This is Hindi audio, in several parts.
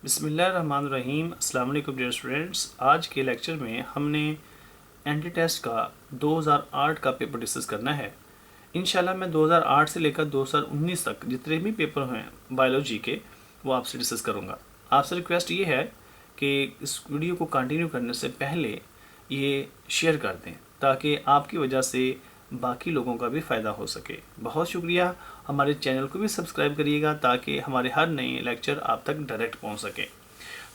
बिस्मिल्लाहिर्रहमानिर्रहीम। अस्सलाम वालेकुम डियर स्टूडेंट्स। आज के लेक्चर में हमने एंटी टेस्ट का 2008 का पेपर डिस्कस करना है। इंशाल्लाह मैं 2008 से लेकर 2019 तक जितने भी पेपर हैं बायोलॉजी के वो आपसे डिस्कस करूँगा। आपसे रिक्वेस्ट ये है कि इस वीडियो को कंटिन्यू करने से पहले ये शेयर कर दें ताकि आपकी वजह से बाकी लोगों का भी फ़ायदा हो सके। बहुत शुक्रिया। हमारे चैनल को भी सब्सक्राइब करिएगा ताकि हमारे हर नए लेक्चर आप तक डायरेक्ट पहुंच सके।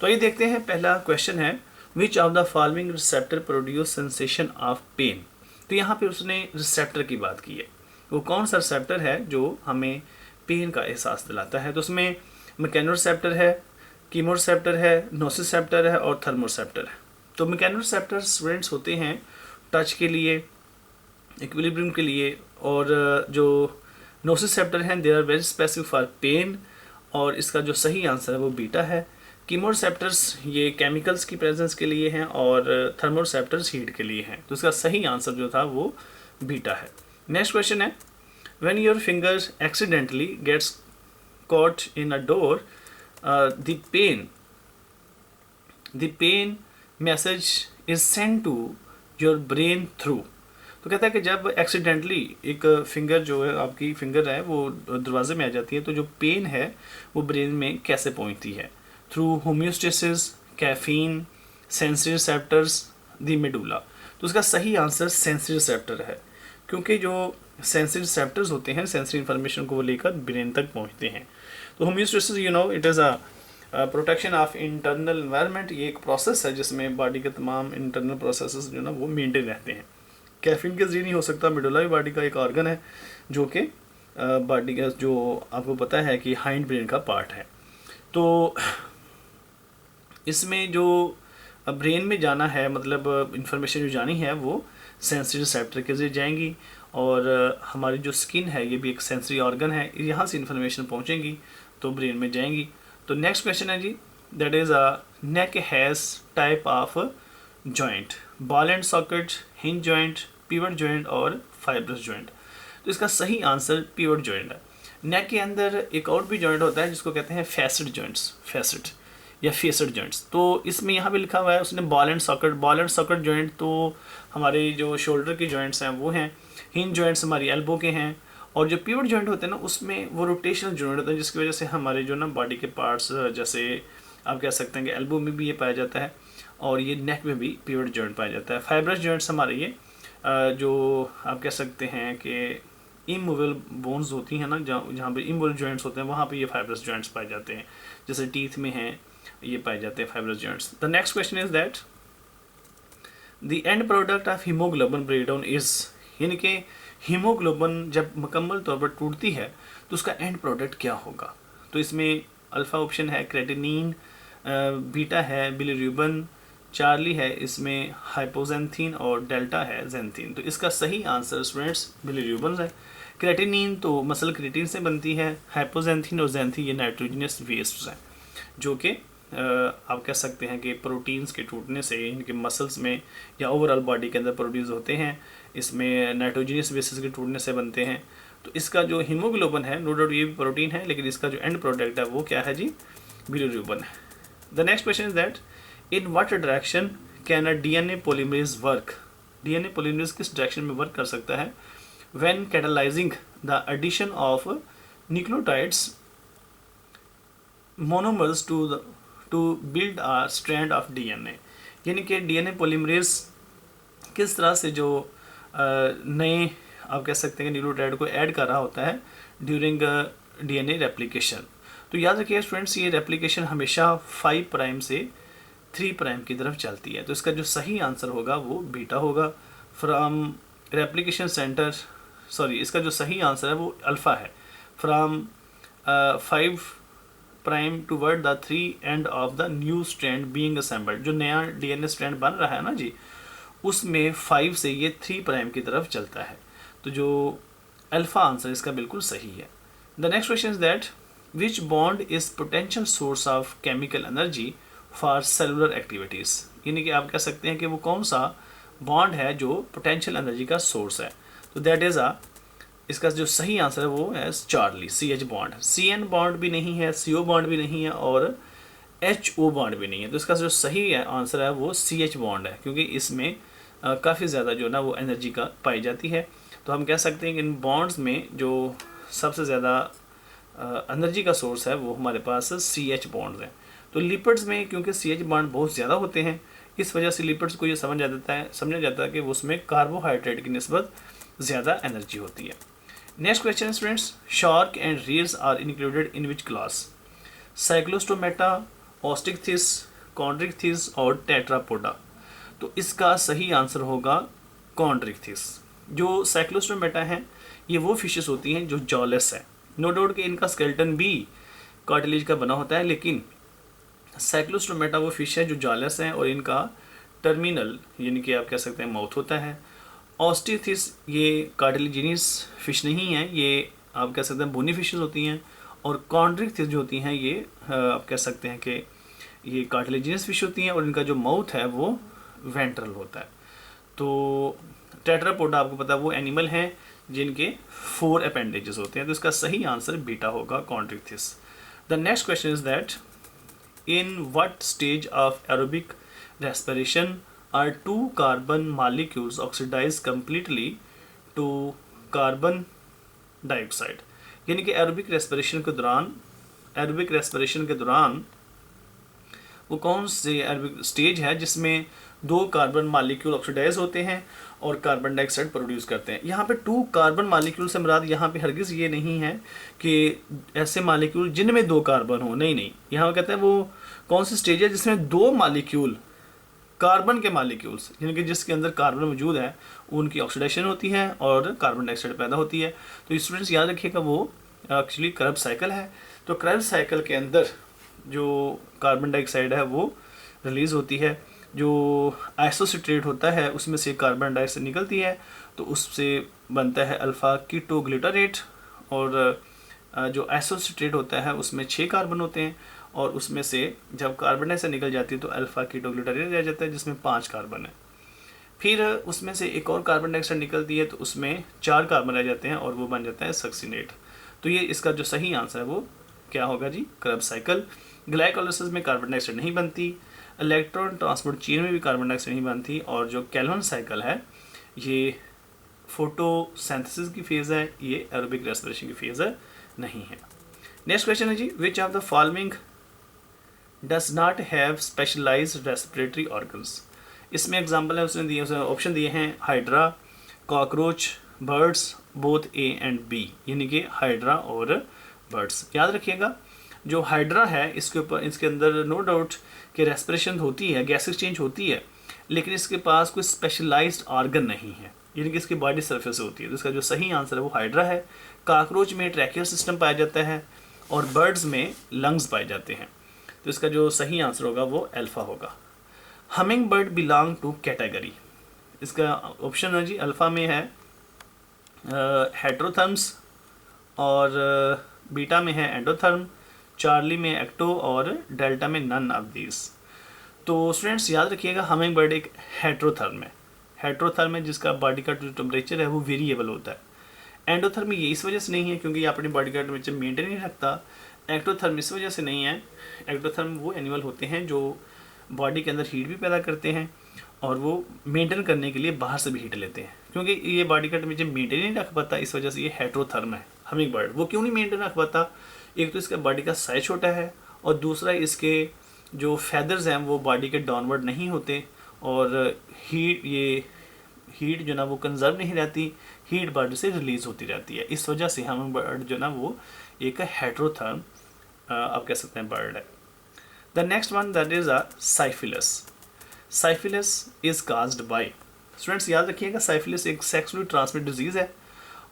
तो ये देखते हैं, पहला क्वेश्चन है which of the following receptor produce sensation of pain. तो यहाँ पे उसने रिसेप्टर की बात की है। वो कौन सा रिसेप्टर है जो हमें पेन का एहसास दिलाता है? तो उसमें मैकेनोरिसेप्टर है, कीमोरिसेप्टर है, नोसिसेप्टर है और थर्मोरिसेप्टर है। तो मैकेनोरिसेप्टर स्टूडेंट्स होते हैं टच के लिए, इक्विलिब्रियम के लिए, और जो नोसिसेप्टर हैं they are very specific for pain, और इसका जो सही आंसर है वो बीटा है। कीमोरिसेप्टर्स ये केमिकल्स की प्रेजेंस के लिए हैं और थर्मोरिसेप्टर्स हीट के लिए हैं। तो इसका सही आंसर जो था वो बीटा है। नेक्स्ट क्वेश्चन है when your finger accidentally gets caught in a door, the pain message is sent to your brain through। तो कहता है कि जब एक्सीडेंटली एक फिंगर जो है, आपकी फिंगर है, वो दरवाजे में आ जाती है तो जो पेन है वो ब्रेन में कैसे पहुंचती है? Through homeostasis, caffeine, sensory receptors, the medulla. तो उसका सही आंसर सेंसरी रिसेप्टर है, क्योंकि जो सेंसरी रिसेप्टर्स होते हैं सेंसरी इन्फॉर्मेशन को वो लेकर ब्रेन तक पहुंचते हैं। तो homeostasis it is a protection of internal environment. ये एक प्रोसेस है जिसमें बॉडी के तमाम इंटरनल प्रोसेसेस जो ना वो मेंटेन रहते हैं। कैफीन के जरिए नहीं हो सकता। मेडुला भी बॉडी का एक ऑर्गन है जो कि बॉडी का, जो आपको पता है कि हाइंड ब्रेन का पार्ट है। तो इसमें जो ब्रेन में जाना है, मतलब इंफॉर्मेशन जो जानी है वो सेंसरी रिसेप्टर के जरिए जाएंगी, और हमारी जो स्किन है ये भी एक सेंसरी ऑर्गन है, यहाँ से इंफॉर्मेशन पहुँचेंगी तो ब्रेन में जाएंगी। तो नेक्स्ट क्वेश्चन है जी, that is a neck has type of joint, ball and socket, hinge joint, pivot joint और फाइब्रस जॉइंट। तो इसका सही आंसर पिवट जॉइंट है। नेक के अंदर एक और भी जॉइंट होता है जिसको कहते हैं फैसेट जॉइंट्स, फैसेट या फेसेट जॉइंट्स। तो इसमें यहाँ पे लिखा हुआ है उसने ball and socket. Ball and socket joint तो हमारे जो शोल्डर के जॉइंट्स हैं वो हैं, हिंज जॉइंट्स हमारी एल्बो के हैं, और जो पिवट जॉइंट होते हैं ना उसमें वो रोटेशनल जॉइंट होता है, जिसकी वजह से हमारे जो ना बॉडी के पार्ट्स, जैसे आप कह सकते हैं कि एल्बो में भी ये पाया जाता है और ये नेक में भी पिवट जॉइंट पाया जाता है। फाइब्रस जॉइंट्स हमारे ये जो आप कह सकते हैं कि इमूवेबल बोन्स होती हैं ना, जहाँ पे इमूवेबल जॉइंट्स होते हैं वहाँ पे ये फाइब्रस जॉइंट्स पाए जाते हैं, जैसे टीथ में हैं ये पाए जाते हैं fibrous joints. The next question is that the end product of haemoglobin breakdown is, यानी कि हीमोग्लोबिन जब मुकम्मल तौर पर टूटती है तो उसका एंड प्रोडक्ट क्या होगा? तो इसमें अल्फ़ा ऑप्शन है क्रेटिनिन, बीटा है बिलिरुबिन, चार्ली है इसमें हाइपोजेंथीन, और डेल्टा है जेंथीन। तो इसका सही आंसर स्टूडेंट्स बिलिरुबिन है। क्रेटिनिन तो मसल क्रिएटिन से बनती है, हाइपोजेंथीन और जेंथीन ये नाइट्रोजनस वेस्ट हैं जो कि आप कह सकते हैं कि प्रोटीन्स के टूटने से इनके मसल्स में या ओवरऑल बॉडी के अंदर प्रोड्यूस होते हैं। इसमें नाइट्रोजनस बेसिस के टूटने से बनते हैं। तो इसका जो हीमोग्लोबिन है, नो डाउट ये भी प्रोटीन है, लेकिन इसका जो एंड प्रोडक्ट है वो क्या है जी? बिलिरुबिन है। The next question is that in what direction can a DNA polymerase work. DNA polymerase किस डायरेक्शन में वर्क कर सकता है? When catalyzing the addition of nucleotides monomers to build a strand of DNA. यानी कि डीएनए पॉलीमरेज किस तरह से जो नए आप कह सकते हैं कि न्यूक्लियोटाइड को ऐड कर रहा होता है ड्यूरिंग डीएनए रेप्लिकेशन। तो याद रखिए स्टूडेंट्स, ये रेप्लिकेशन हमेशा 5 प्राइम से 3 प्राइम की तरफ चलती है। तो इसका जो सही आंसर होगा वो बीटा होगा। फ्रॉम रेप्लिकेशन सेंटर, सॉरी, इसका जो सही आंसर है वो अल्फ़ा है। From 5 prime toward the 3 end of the new strand being assembled. जो नया डीएनए स्ट्रैंड बन रहा है ना जी, उसमें 5 से ये 3 प्राइम की तरफ चलता है। तो जो अल्फ़ा आंसर इसका बिल्कुल सही है। The next question is that which bond is potential source of chemical energy for cellular activities. यानी कि आप कह सकते हैं कि वो कौन सा बॉन्ड है जो पोटेंशियल एनर्जी का सोर्स है? तो दैट इज़ इसका जो सही आंसर है वो है Charlie, CH bond. CN bond भी नहीं है, CO बॉन्ड भी नहीं है, और HO बॉन्ड भी नहीं है। तो इसका जो सही है आंसर है वो CH बॉन्ड है, क्योंकि इसमें काफ़ी ज़्यादा जो ना वो एनर्जी का पाई जाती है। तो हम कह सकते हैं कि इन बॉन्ड्स में जो सबसे ज़्यादा एनर्जी का सोर्स है वो हमारे पास CH बॉन्ड्स हैं। तो लिपिड्स में क्योंकि CH बॉन्ड बहुत ज़्यादा होते हैं, इस वजह से लिपिड्स को ये समझा जाता है कि उसमें कार्बोहाइड्रेट की निस्बत ज़्यादा एनर्जी होती है। Next question students, shark and reels are included in which class? Cyclostomata, osteichthyes, chondrichthyes और टेट्रापोडा। तो इसका सही आंसर होगा कॉन्ड्रिकथिस। जो साइक्लोस्टोमेटा है ये वो फिशेस होती हैं जो जॉलेस है। नो डाउट कि इनका स्केलेटन भी कार्टिलेज का बना होता है, लेकिन साइक्लोस्टोमेटा वो फिश है जो जॉलेस है और इनका टर्मिनल यानी कि आप कह सकते हैं माउथ होता है। ऑस्टिकथिस ये कार्टिलेजिनस फिश नहीं है, ये आप कह सकते हैं बोनी फिशेस होती हैं। और कॉन्ड्रिकथिस जो होती हैं ये आप कह सकते हैं कि ये कार्टिलेजिनस फिश होती हैं और इनका जो माउथ है वो वेंट्रल होता है। तो टेट्रापोडा आपको पता है वो एनिमल हैं जिनके 4 अपेंडेजेस होते हैं। तो इसका सही आंसर बीटा होगा chondrichthyes. The next question is that in what stage of aerobic respiration are 2 carbon molecules oxidize completely to carbon dioxide. यानी कि एरोबिक रेस्पिरेशन के दौरान वो कौन से एरोबिक स्टेज है जिसमें 2 कार्बन मॉलिक्यूल ऑक्सीडाइज होते हैं और कार्बन डाइऑक्साइड प्रोड्यूस करते हैं। यहाँ पे 2 कार्बन मॉलिक्यूल से मुराद यहाँ पे हरगिज़ ये नहीं है कि ऐसे मॉलिक्यूल जिनमें 2 कार्बन हो, नहीं, यहाँ कहते हैं वो कौन सी स्टेज है जिसमें 2 मॉलिक्यूल कार्बन के मॉलिक्यूल्स यानी कि जिसके अंदर कार्बन मौजूद है उनकी ऑक्सीडेशन होती है और कार्बन डाइऑक्साइड पैदा होती है। तो स्टूडेंट्स याद रखिएगा वो एक्चुअली क्रब साइकिल है। तो क्रब साइकिल के अंदर जो कार्बन डाइऑक्साइड है वो रिलीज़ होती है, जो आइसोसिट्रेट होता है उसमें से कार्बन डाइऑक्साइड निकलती है, तो उससे बनता है अल्फ़ा कीटोग्लूटारेट। और जो आइसोसिट्रेट होता है उसमें 6 कार्बन होते हैं और उसमें से जब कार्बन डाइऑक्साइड निकल जाती है तो अल्फ़ा कीटोग्लूटारेट रह जाता है जिसमें 5 कार्बन है। फिर उसमें से एक और कार्बन डाइऑक्साइड निकलती है तो उसमें 4 कार्बन रह जाते हैं और वो बन जाता है सक्सिनेट। तो ये इसका जो सही आंसर है वो क्या होगा जी? क्रब साइकिल। ग्लाइकोलाइसिस में कार्बन डाइऑक्साइड नहीं बनती, इलेक्ट्रॉन ट्रांसपोर्ट चेन में भी कार्बन डाइऑक्साइड नहीं बनती, और जो कैल्विन साइकिल है ये फोटोसिंथेसिस की फेज़ है, ये एरोबिक रेस्पिरेशन की फेज़ है नहीं है। नेक्स्ट क्वेश्चन है जी, which of the following does not have specialized respiratory organs? इसमें एग्जाम्पल है उसने दिए, उसने ऑप्शन दिए हैं hydra, cockroach, birds, both A and B, यानी कि हाइड्रा और बर्ड्स। याद रखिएगा जो हाइड्रा है इसके ऊपर इसके अंदर नो डाउट कि रेस्पिरेशन होती है, गैस एक्सचेंज होती है, लेकिन इसके पास कोई स्पेशलाइज्ड ऑर्गन नहीं है, यानी कि इसकी बॉडी सरफेस होती है। तो इसका जो सही आंसर है वो हाइड्रा है। कॉकरोच में ट्रैकियल सिस्टम पाया जाता है और बर्ड्स में लंग्स पाए जाते हैं। तो इसका जो सही आंसर होगा वो अल्फ़ा होगा। Humming bird belong to category, इसका ऑप्शन है जी अल्फ़ा में है हेट्रोथर्म्स, और बीटा में है एंडोथर्म, चार्ली में एक्टो और डेल्टा में नन ऑफ दीज। तो स्टूडेंट्स याद रखिएगा हमिंग बर्ड एक हेट्रोथर्म है जिसका बॉडी का जो टेम्परेचर है वो वेरिएबल होता है। एंडोथर्म ये इस वजह से नहीं है क्योंकि ये अपनी बॉडी का टेम्परेचर मेंटेन नहीं रखता। एक्टोथर्म इस वजह से नहीं है, एक्टोथर्म वो एनिमल होते हैं जो बॉडी के अंदर हीट भी पैदा करते हैं और वो मेंटेन करने के लिए बाहर से भी हीट लेते हैं। क्योंकि ये बॉडी का टेम्परेचर मेंटेन नहीं रख पाता, इस वजह से ये हेट्रोथर्म है हमिंग बर्ड। वो क्यों नहीं मेंटेन रख पाता? एक तो इसका बॉडी का साइज छोटा है और दूसरा इसके जो फैदर्स हैं वो बॉडी के डाउनवर्ड नहीं होते और हीट जो ना वो कंजर्व नहीं रहती, हीट बॉडी से रिलीज़ होती रहती है। इस वजह से हमिंग बर्ड जो ना वो एक हेट्रोथर्म आप कह सकते हैं बर्ड है। The next one that is a syphilis. Syphilis is caused by, students याद रखिएगा साइफिलिस एक सेक्सुअली ट्रांसमिट डिजीज़ है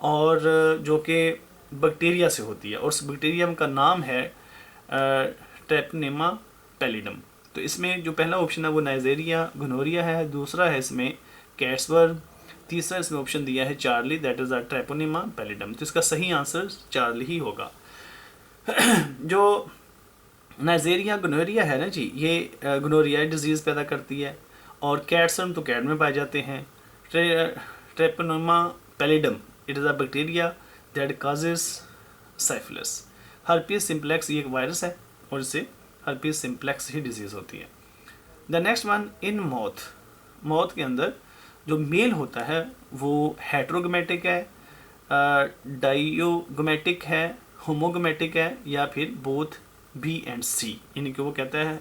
और जो कि बैक्टीरिया से होती है और उस बैक्टीरियम का नाम है ट्रेपोनेमा पैलिडम। तो इसमें जो पहला ऑप्शन है वो नाइजेरिया गोनोरिया है, दूसरा है इसमें कैट्सबर्ग, तीसरा इसमें ऑप्शन दिया है Charlie that is a Treponema pallidum. तो इसका सही आंसर चार्ली ही होगा। जो नाइजेरिया गोनोरिया है ना जी, ये गोनोरिया डिजीज़ पैदा करती है और कैट्सवर्म तो कैट में पाए जाते हैं। Treponema pallidum it is a bacteria that causes syphilis. Herpes simplex ये एक वायरस है और इसे हर्पीज सिम्प्लेक्स ही डिजीज़ होती है। द नेक्स्ट वन, इन मौत के अंदर जो मेल होता है वो हेट्रोगमेटिक है, डाइयोगमेटिक है, होमोगमेटिक है, या फिर बोथ बी एंड सी, यानी कि वो कहता है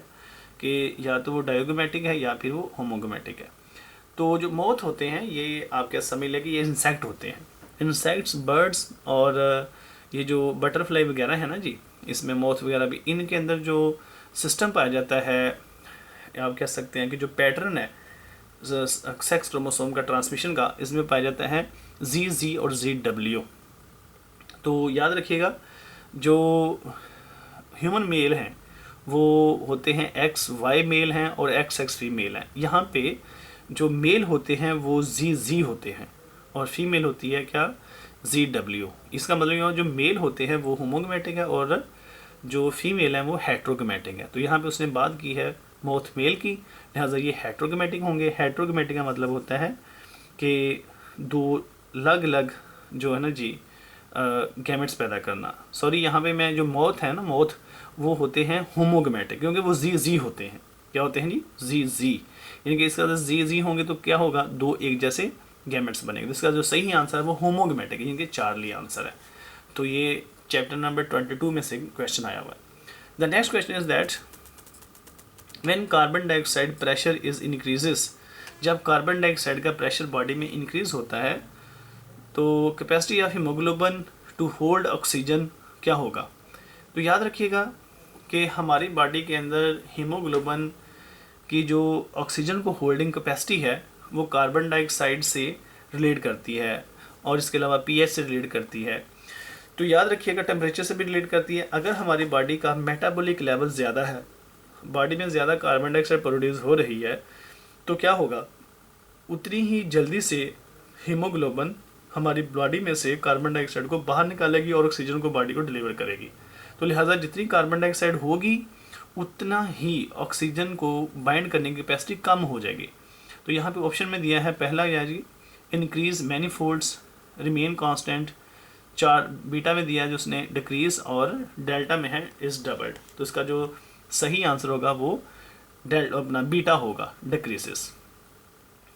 कि या तो वो डायोगमेटिक है या फिर वो होमोगमेटिक है। तो जो मौत होते हैं ये आप क्या समझ लें कि ये इंसेक्ट होते हैं, इंसेक्ट्स, बर्ड्स, और ये जो बटरफ्लाई वगैरह है ना जी, इसमें मौत वगैरह भी, इनके अंदर जो सिस्टम पाया जाता है, आप कह सकते हैं कि जो पैटर्न है सेक्स क्रोमोसोम का ट्रांसमिशन का, इसमें पाया जाता है ZZ और ZW। तो याद रखिएगा जो ह्यूमन मेल हैं वो होते हैं XY मेल हैं और XX फीमेल हैं। यहाँ पे जो मेल होते हैं वो ZZ होते हैं और फीमेल होती है क्या, ZW। इसका मतलब ये जो मेल होते हैं वो होमोगमेटिक है और जो फीमेल हैं वो हेट्रोगमेटिक है। तो यहाँ पे उसने बात की है मोथ मेल की, लिहाजा ये हेट्रोगमेटिक होंगे। हेट्रोगमेटिक का मतलब होता है कि दो अलग अलग जो है ना जी गैमेट्स पैदा करना। सॉरी, यहाँ पे मैं जो मौत है ना, मौत वो होते हैं होमोगमेटिक, क्योंकि वो ZZ होते हैं। क्या होते हैं जी, ZZ, यानी कि इसका ZZ होंगे तो क्या होगा, दो एक जैसे गैमेट्स बनेंगे। तो इसका जो सही आंसर है वो होमोगमेटिक है, यानी कि चार्ली आंसर है। तो ये चैप्टर नंबर 22 में से क्वेश्चन आया हुआ है। The next question is that when carbon dioxide pressure is increases, जब कार्बन डाइऑक्साइड का प्रेशर बॉडी में इंक्रीज होता है तो capacity of haemoglobin to hold oxygen क्या होगा। तो याद रखिएगा कि हमारी बॉडी के अंदर हीमोग्लोबिन की जो ऑक्सीजन को होल्डिंग कैपेसिटी है वो कार्बन डाइऑक्साइड से रिलेट करती है और इसके अलावा pH से रिलेट करती है। तो याद रखिएगा टेम्परेचर से भी रिलेट करती है। अगर हमारी बॉडी का मेटाबॉलिक लेवल ज़्यादा है, बॉडी में ज़्यादा कार्बन डाइऑक्साइड प्रोड्यूस हो रही है, तो क्या होगा, उतनी ही जल्दी से हीमोग्लोबिन हमारी बॉडी में से कार्बन डाइऑक्साइड को बाहर निकालेगी और ऑक्सीजन को बॉडी को डिलीवर करेगी। तो लिहाजा जितनी कार्बन डाइऑक्साइड होगी उतना ही ऑक्सीजन को बाइंड करने की कैपेसिटी कम हो जाएगी। तो यहाँ पे ऑप्शन में दिया है पहला क्या जी, इंक्रीज मैनीफोल्ड्स, रिमेन कांस्टेंट, 4 बीटा में दिया है जो उसने डिक्रीज, और डेल्टा में है इज डबल्ड। तो इसका जो सही आंसर होगा वो अपना बीटा होगा, decreases.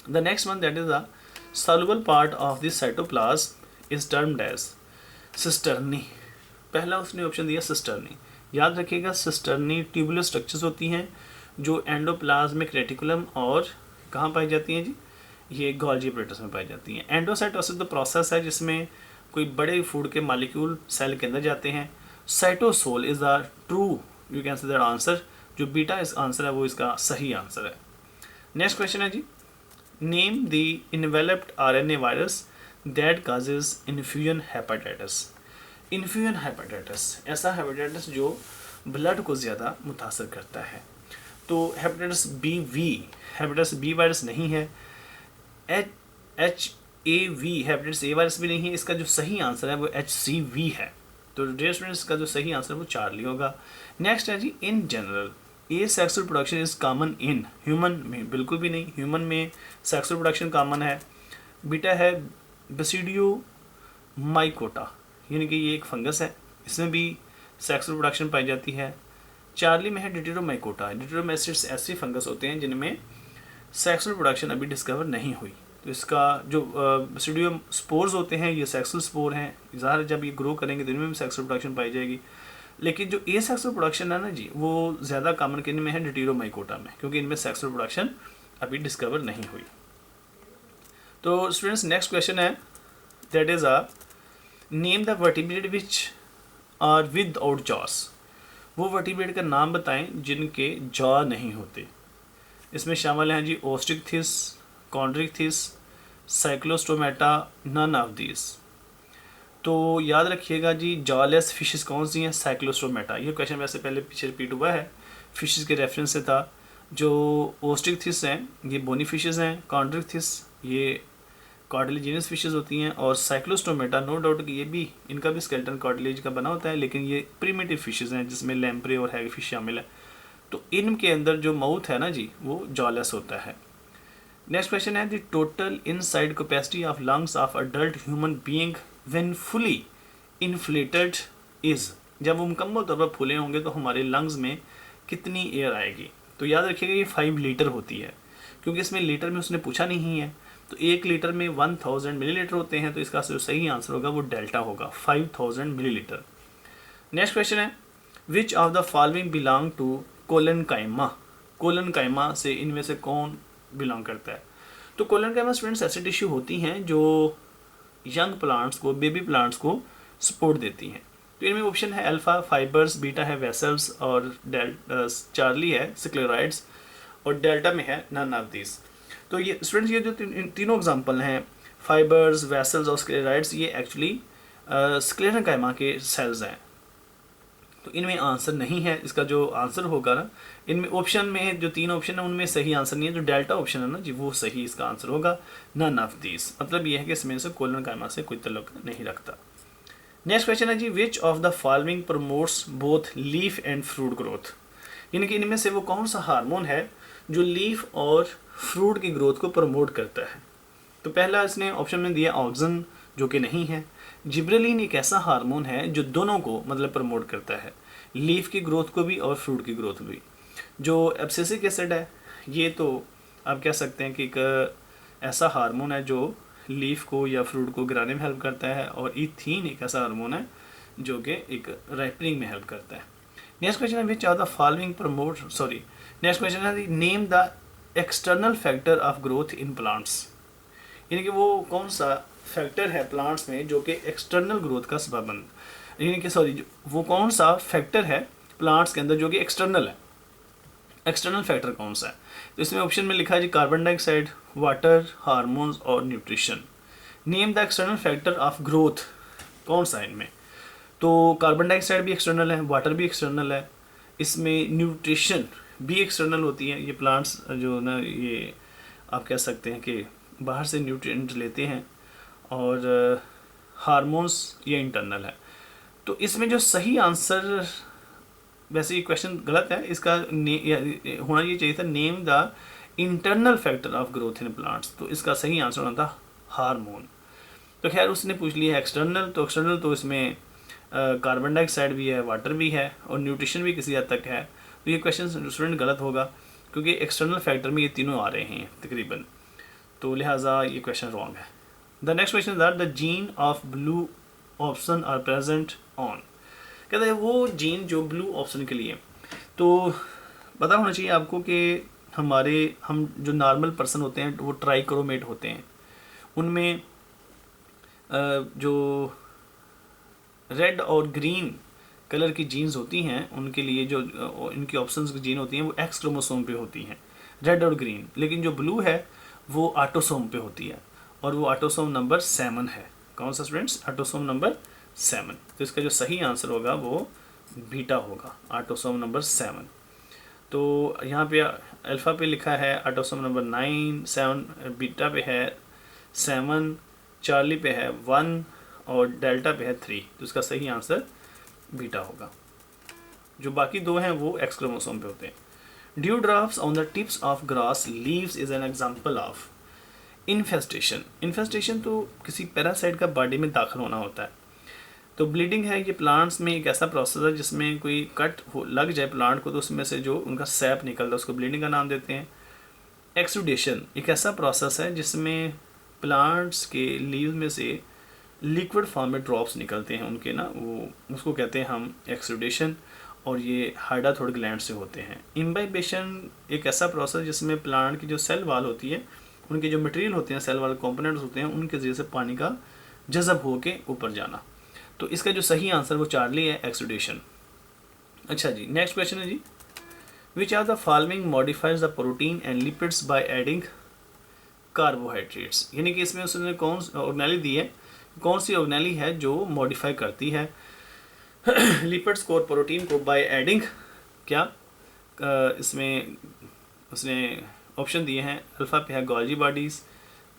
The next one that is the soluble part of the cytoplasm is termed as cisternae. पहला उसने ऑप्शन दिया सिस्टर्नी। याद रखिएगा सिस्टर्नी ट्यूबुलर स्ट्रक्चर्स होती हैं जो एंडोप्लाज्मिक रेटिकुलम और कहाँ पाई जाती हैं जी, ये गोल्जी apparatus में पाई जाती हैं। एंडोसाइटोसिस द प्रोसेस है जिसमें कोई बड़े फूड के मालिक्यूल सेल के अंदर जाते हैं। Cytosol is the true, you can say that answer, जो बीटा इस आंसर है वो इसका सही आंसर है। नेक्स्ट क्वेश्चन है जी, name the enveloped RNA virus that causes infusion hepatitis. Infusion hepatitis ऐसा हेपेटाइटिस जो ब्लड को ज़्यादा मुतासर करता है। तो हेपेटाइटिस हेपेटाइटिस बी वायरस नहीं है, HAV हेपेटाइटिस ए वायरस भी नहीं है। इसका जो सही आंसर है वो HCV है। तो डियर स्टूडेंट्स, इसका जो सही आंसर है वो चार्ली होगा। नेक्स्ट है जी, in general a sexual production is common in human में, बिल्कुल भी नहीं, ह्यूमन में सेक्सुअल प्रोडक्शन कॉमन है। बीटा है बेसिडियो माइकोटा, यानी कि ये एक फंगस है, इसमें भी सेक्सुअल प्रोडक्शन पाई जाती है। चार्ली में है डिटेरोमाइकोटा। डिटेरोमाइसिट्स ऐसे फंगस होते हैं जिनमें सेक्सुअल प्रोडक्शन अभी डिस्कवर नहीं हुई। तो इसका जो बेसिडियो स्पोर्स होते हैं ये सेक्सुअल स्पोर हैं, ज़ाहिर जब ये ग्रो करेंगे तो इनमें भी सेक्सुअल प्रोडक्शन पाई जाएगी। लेकिन जो ए सेक्सुअल प्रोडक्शन है ना जी, वो ज़्यादा कॉमन किन में है, डिटेरोमाइकोटा में, क्योंकि इनमें सेक्सुअल प्रोडक्शन अभी डिस्कवर नहीं हुई। तो स्टूडेंट्स, नेक्स्ट क्वेश्चन है that is name the vertebrate which are without jaws. वो वर्टिब्रेट का नाम बताएं जिनके जॉ नहीं होते। इसमें शामिल हैं जी ओस्ट्रिकथिस, कॉन्ड्रिकथिस, साइक्लोस्टोमेटा, नन ऑफ दीज। तो याद रखिएगा जी, जॉलेस फिशेस कौन सी हैं, साइक्लोस्टोमेटा। ये क्वेश्चन वैसे पहले पीछे रिपीट हुआ है, फिशेस के रेफरेंस से था। जो ओस्ट्रिकथिस हैं ये बोनी फिशेस हैं, कॉन्ड्रिकथिस ये कार्टिलेजिनस फिशेस होती हैं, और साइक्लोस्टोमेटा नो डाउट कि ये भी, इनका भी स्केलेटन कार्टिलेज का बना होता है, लेकिन ये प्रीमिटिव फिशेस हैं जिसमें लैम्प्रे और हैग फिश शामिल है। तो इनके अंदर जो माउथ है ना जी वो जॉलेस होता है। नेक्स्ट क्वेश्चन है the total inside capacity of lungs of adult human being when fully inflated is. जब वो मुकम्मल तौर पर फूले होंगे तो हमारे लंग्स में कितनी एयर आएगी। तो याद रखिएगा ये 5 लीटर होती है, क्योंकि इसमें लीटर में उसने पूछा नहीं है। तो 1 लीटर में 1000 मिलीलीटर होते हैं, तो इसका जो सही आंसर होगा वो डेल्टा होगा, 5000 मिलीलीटर। नेक्स्ट क्वेश्चन है, which of the following belong to collenchyma. Collenchyma से इनमें से कौन बिलोंग करता है। तो कोलेनकाइमा स्टूडेंट्स ऐसी टिश्यू होती हैं जो यंग प्लांट्स को, बेबी प्लांट्स को सपोर्ट देती हैं। तो इनमें ऑप्शन है अल्फा फाइबर्स, बीटा है वेसल्स, और चार्ली है स्क्लेराइड्स, और डेल्टा में है नन ऑफ दिस। तो ये स्टूडेंट्स ये जो तीनों एग्जांपल हैं, फाइबर्स, वेसल्स और स्क्लेराइड्स, ये एक्चुअली स्क्लेरेनकाइमा के सेल्स हैं। तो इनमें आंसर नहीं है। इसका जो आंसर होगा ना, इनमें ऑप्शन में जो 3 ऑप्शन है उनमें सही आंसर नहीं है। जो डेल्टा ऑप्शन है ना जी, वो सही इसका आंसर होगा, नन ऑफ दिस। मतलब ये है कि इसमें से कोलेनकाइमा से कोई ताल्लुक नहीं रखता। नेक्स्ट क्वेश्चन है जी, which of the following promotes both leaf and fruit growth. यानी कि इनमें से वो कौन सा हार्मोन है जो लीफ और फ्रूट की ग्रोथ को प्रमोट करता है। तो पहला इसने ऑप्शन में दिया ऑक्सिन, जो कि नहीं है। जिब्रेलिन एक ऐसा हार्मोन है जो दोनों को मतलब प्रमोट करता है, लीफ की ग्रोथ को भी और फ्रूट की ग्रोथ भी। जो एब्सिसिक एसिड है, ये तो आप कह सकते हैं कि एक ऐसा हार्मोन है जो लीफ को या फ्रूट को गिराने में हेल्प करता है, और ईथीन एक ऐसा हार्मोन है जो कि एक राइपनिंग में हेल्प करता है। नेक्स्ट क्वेश्चन है, which are the following promote next question है, name the external factor of growth in plants. यानी कि वो कौन सा फैक्टर है प्लांट्स में जो कि एक्सटर्नल ग्रोथ का सबब बन, यानी कि वो कौन सा फैक्टर है प्लांट्स के अंदर जो कि एक्सटर्नल है। एक्सटर्नल फैक्टर कौन सा है। तो इसमें ऑप्शन में लिखा है जी कार्बन डाइऑक्साइड, वाटर, हार्मोन्स और nutrition. Name the external factor of growth, कौन सा है इनमें। तो कार्बन डाइऑक्साइड भी एक्सटर्नल है, वाटर भी एक्सटर्नल है, इसमें न्यूट्रिशन भी एक्सटर्नल होती है। ये प्लांट्स जो ना, ये आप कह सकते हैं कि बाहर से न्यूट्रिएंट लेते हैं, और हार्मोन्स ये इंटरनल है। तो इसमें जो सही आंसर, वैसे ये क्वेश्चन गलत है, इसका होना ये चाहिए था name the internal factor of growth in plants. तो इसका सही आंसर होना था हार्मोन। तो खैर उसने पूछ लिया है एक्सटर्नल, तो एक्सटर्नल तो इसमें कार्बन डाइऑक्साइड भी है, वाटर भी है, और न्यूट्रिशन भी किसी हद तक है। तो ये क्वेश्चन स्टूडेंट गलत होगा, क्योंकि एक्सटर्नल फैक्टर में ये तीनों आ रहे हैं तकरीबन, तो लिहाजा ये क्वेश्चन रॉन्ग है। The next question is that the gene of blue option are present on. कहते हैं वो जीन जो ब्लू ऑप्शन के लिए, तो पता होना चाहिए आपको कि हम जो नॉर्मल पर्सन होते हैं वो ट्राइक्रोमेट होते हैं। उनमें जो रेड और ग्रीन कलर की जीन्स होती हैं, उनके लिए जो इनकी ऑप्शंस की जीन होती हैं वो एक्स क्रोमोसोम पे होती हैं, रेड और ग्रीन। लेकिन जो ब्लू है वो ऑटोसोम पे होती है, और वो ऑटोसोम नंबर 7 है। कौन सा स्टूडेंट्स, ऑटोसोम नंबर 7। तो इसका जो सही आंसर होगा वो बीटा होगा, ऑटोसोम नंबर 7। तो यहाँ पे अल्फ़ा पे लिखा है ऑटोसोम नंबर 9, 7, बीटा पे है 7, चार्ली पे है 1, और डेल्टा पे है 3। तो इसका सही आंसर बीटा होगा। जो बाकी 2 हैं वो एक्स क्रोमोसोम पे होते हैं। Due drops on the tips of grass leaves is an example of infestation. Infestation तो किसी पैरासाइट का बॉडी में दाखिल होना होता है। तो ब्लीडिंग है कि प्लांट्स में एक ऐसा प्रोसेस है जिसमें कोई कट लग जाए प्लांट को, तो उसमें से जो उनका सैप निकलता है उसको ब्लीडिंग का नाम देते हैं। एक्सुडेशन एक ऐसा प्रोसेस है जिसमें प्लांट्स के लीव में से लिक्विड फॉर्म में ड्रॉप्स निकलते हैं उनके ना, वो उसको कहते हैं हम एक्सुडेशन, और ये हाइडाथोड ग्लैंड से होते हैं। इम्बाइबेशन एक ऐसा प्रोसेस जिसमें प्लांट की जो सेल वाल होती है, उनके जो मटेरियल होते हैं, सेल वाले कंपोनेंट्स होते हैं, उनके जरिए से पानी का जज़ब होके ऊपर जाना। तो इसका जो सही आंसर वो चार्ली है, एक्सुडेशन। अच्छा जी, नेक्स्ट क्वेश्चन है जी, which are the following modifies the protein and lipids by adding carbohydrates. यानी कि इसमें उसने कौन ऑर्गेनेली दी है, कौन सी ऑर्गेनेली है जो मॉडिफाई करती है लिपिड्स को और प्रोटीन को बाय एडिंग क्या, इसमें उसने ऑप्शन दिए हैं। अल्फ़ा पे है गोल्जी बॉडीज़,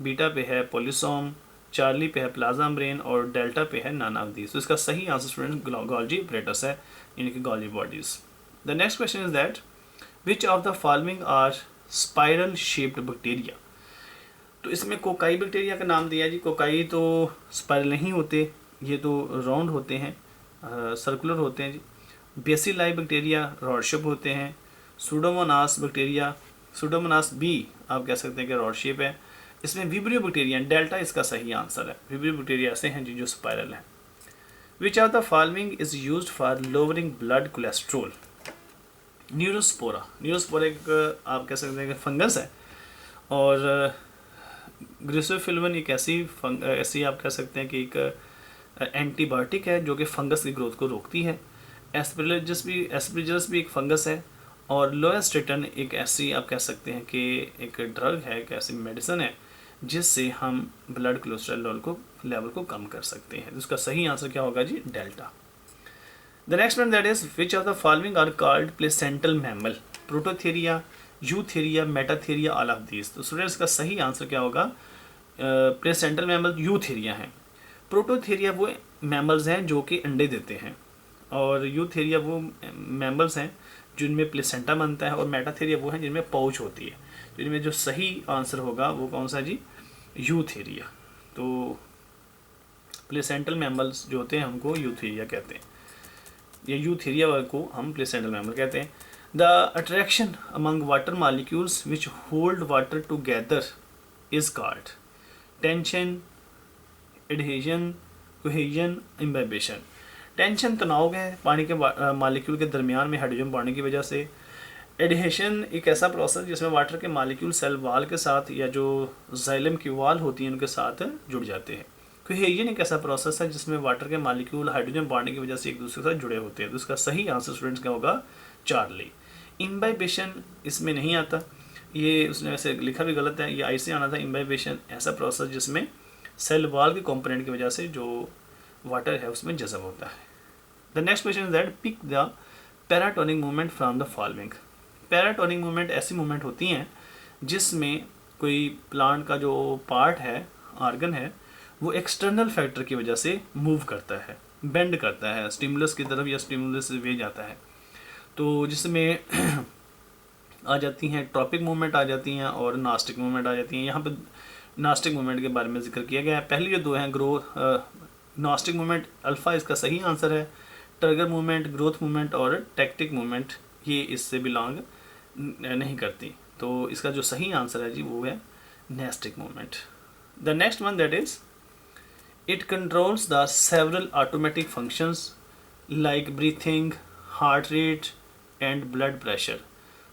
बीटा पे है पोलिसोम, चार्ली पे है प्लाज्मा ब्रेन, और डेल्टा पे है नन ऑफ दीज। तो इसका सही आंसर स्टूडेंट गोल्जी अपरेटस है, यानी कि Golgi bodies. The next question is that which of the following are spiral shaped bacteria. तो इसमें कोकाई बैक्टीरिया का नाम दिया जी। कोकाई तो स्पाइरल नहीं होते, ये तो राउंड होते हैं, सर्कुलर होते हैं जी। बेसिलाई बैक्टीरिया रॉड होते हैं। सूडोमोनास बैक्टीरिया, सूडोमोनास बी आप कह सकते हैं कि रॉड शेप है। इसमें विब्रियो बैक्टीरिया, डेल्टा इसका सही आंसर है। विब्रियो बैक्टीरिया ऐसे हैं जो स्पाइरल हैं। विच of the following is used for lowering blood cholesterol? Neurospora, Neurospora एक आप कह सकते हैं कि फंगस है, और ग्रिसोफिलवन एक ऐसी आप कह सकते हैं कि एक एंटीबायोटिक है जो कि फंगस की ग्रोथ को रोकती है। एस्परजिलस भी एक फंगस है, और लोएस्ट्रेटन एक ऐसी आप कह सकते हैं कि एक ड्रग है, एक ऐसी मेडिसिन है जिससे हम ब्लड कोलेस्ट्रॉल लेवल को कम कर सकते हैं। तो इसका सही आंसर क्या होगा जी? Delta. The next one that is which of the following are called placental mammal? Prototheria, eutheria, metatheria, all of these. तो स्टूडेंट्स का सही आंसर क्या होगा? प्लेसेंटल मैमल यूथेरिया हैं। प्रोटोथेरिया वो मैमल्स हैं जो कि अंडे देते हैं, और यूथेरिया वो मैमल्स हैं जिनमें प्लेसेंटा बनता है, और मेटाथेरिया वो हैं जिनमें पाउच होती है। तो इनमें जो सही आंसर होगा वो कौन सा जी? यूथेरिया। तो प्लेसेंटल मैमल्स जो होते हैं हमको यूथेरिया कहते हैं, या यूथेरिया को हम प्लेसेंटल मैमल कहते हैं। The attraction among water molecules which hold water together is called tension, adhesion, cohesion, imbibition. Tension तनाव है पानी के मॉलिक्यूल के दरमियान में हाइड्रोजन बढ़ने की वजह से। एडहेशन एक ऐसा प्रोसेस जिसमें वाटर के मॉलिक्यूल सेल वाल के साथ या जो जाइलम की वाल होती है उनके साथ जुड़ जाते हैं। कोहेजन एक ऐसा प्रोसेस है जिसमें वाटर के मॉलिक्यूल हाइड्रोजन बढ़ने की वजह से एक दूसरे के साथ जुड़े होते हैं। तो इसका सही आंसर स्टूडेंट्स क्या होगा? चार्ली। इम्बाइबेशन इसमें नहीं आता, ये उसने वैसे लिखा भी गलत है, ये ऐसे आना था। इम्बाइबेशन ऐसा प्रोसेस जिसमें सेल वाल के कंपोनेंट की वजह से जो वाटर है उसमें जज़ब होता है। The next question is that pick the paratonic movement from the following. Paratonic movement ऐसी मूवमेंट होती हैं जिसमें कोई प्लांट का जो पार्ट है, ऑर्गन है, वो एक्सटर्नल फैक्टर की वजह से मूव करता है, बेंड करता है स्टिमुलस की तरफ या स्टिमुलस वे जाता है। तो जिसमें आ जाती हैं ट्रॉपिक मूवमेंट आ जाती हैं और नास्टिक मूवमेंट आ जाती हैं। यहाँ पे नास्टिक मूवमेंट के बारे में जिक्र किया गया है। पहली जो दो हैं नास्टिक मूवमेंट अल्फ़ा इसका सही आंसर है। ट्रिगर मूवमेंट, ग्रोथ मूवमेंट और टैक्टिक मूवमेंट ये इससे बिलोंग नहीं करती। तो इसका जो सही आंसर है जी वो है nastic movement. The next one that is it controls the several automatic functions like breathing, heart rate and blood pressure.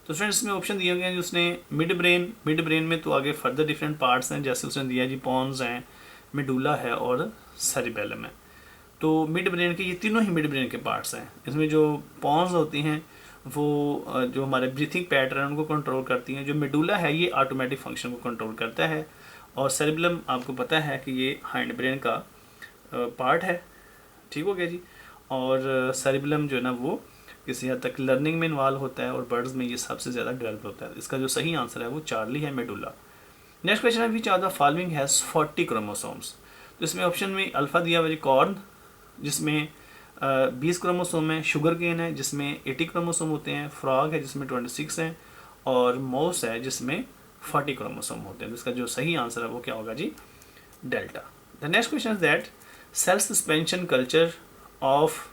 तो फ्रेंड्स इसमें ऑप्शन दिए गए हैं उसने मिड ब्रेन में तो आगे फर्दर डिफरेंट पार्ट्स हैं, जैसे उसने दिया जी पॉन्स हैं, मेडुला है और सेरिबेलम है। तो मिड ब्रेन के ये तीनों ही मिड ब्रेन के पार्ट्स हैं। इसमें जो पॉन्स होती हैं वो जो हमारे ब्रीथिंग पैटर्न उनको कंट्रोल करती हैं। जो मेडुला है ये ऑटोमेटिक फंक्शन को कंट्रोल करता है, और सेरिबेलम आपको पता है कि ये हाइंड ब्रेन का पार्ट है। ठीक हो गया जी। और सेरिबेलम जो है ना वो किसी हद तक लर्निंग में इन्वॉल्व होता है, और बर्ड्स में ये सबसे ज़्यादा डेवलप होता है। इसका जो सही आंसर है वो चार्ली है, मेडुला। नेक्स्ट क्वेश्चन है which are the following has 40 chromosomes. तो इसमें ऑप्शन में अल्फ़ा दिया हुआ है कॉर्न जिसमें 20 क्रोमोसोम है, शुगर केन है जिसमें 80 क्रोमोसोम होते हैं, फ्रॉग है जिसमें 26 हैं, और माउस है जिसमें 40 क्रोमोसोम होते हैं। तो इसका जो सही आंसर है वो क्या होगा जी? Delta. The next question is that cell suspension culture of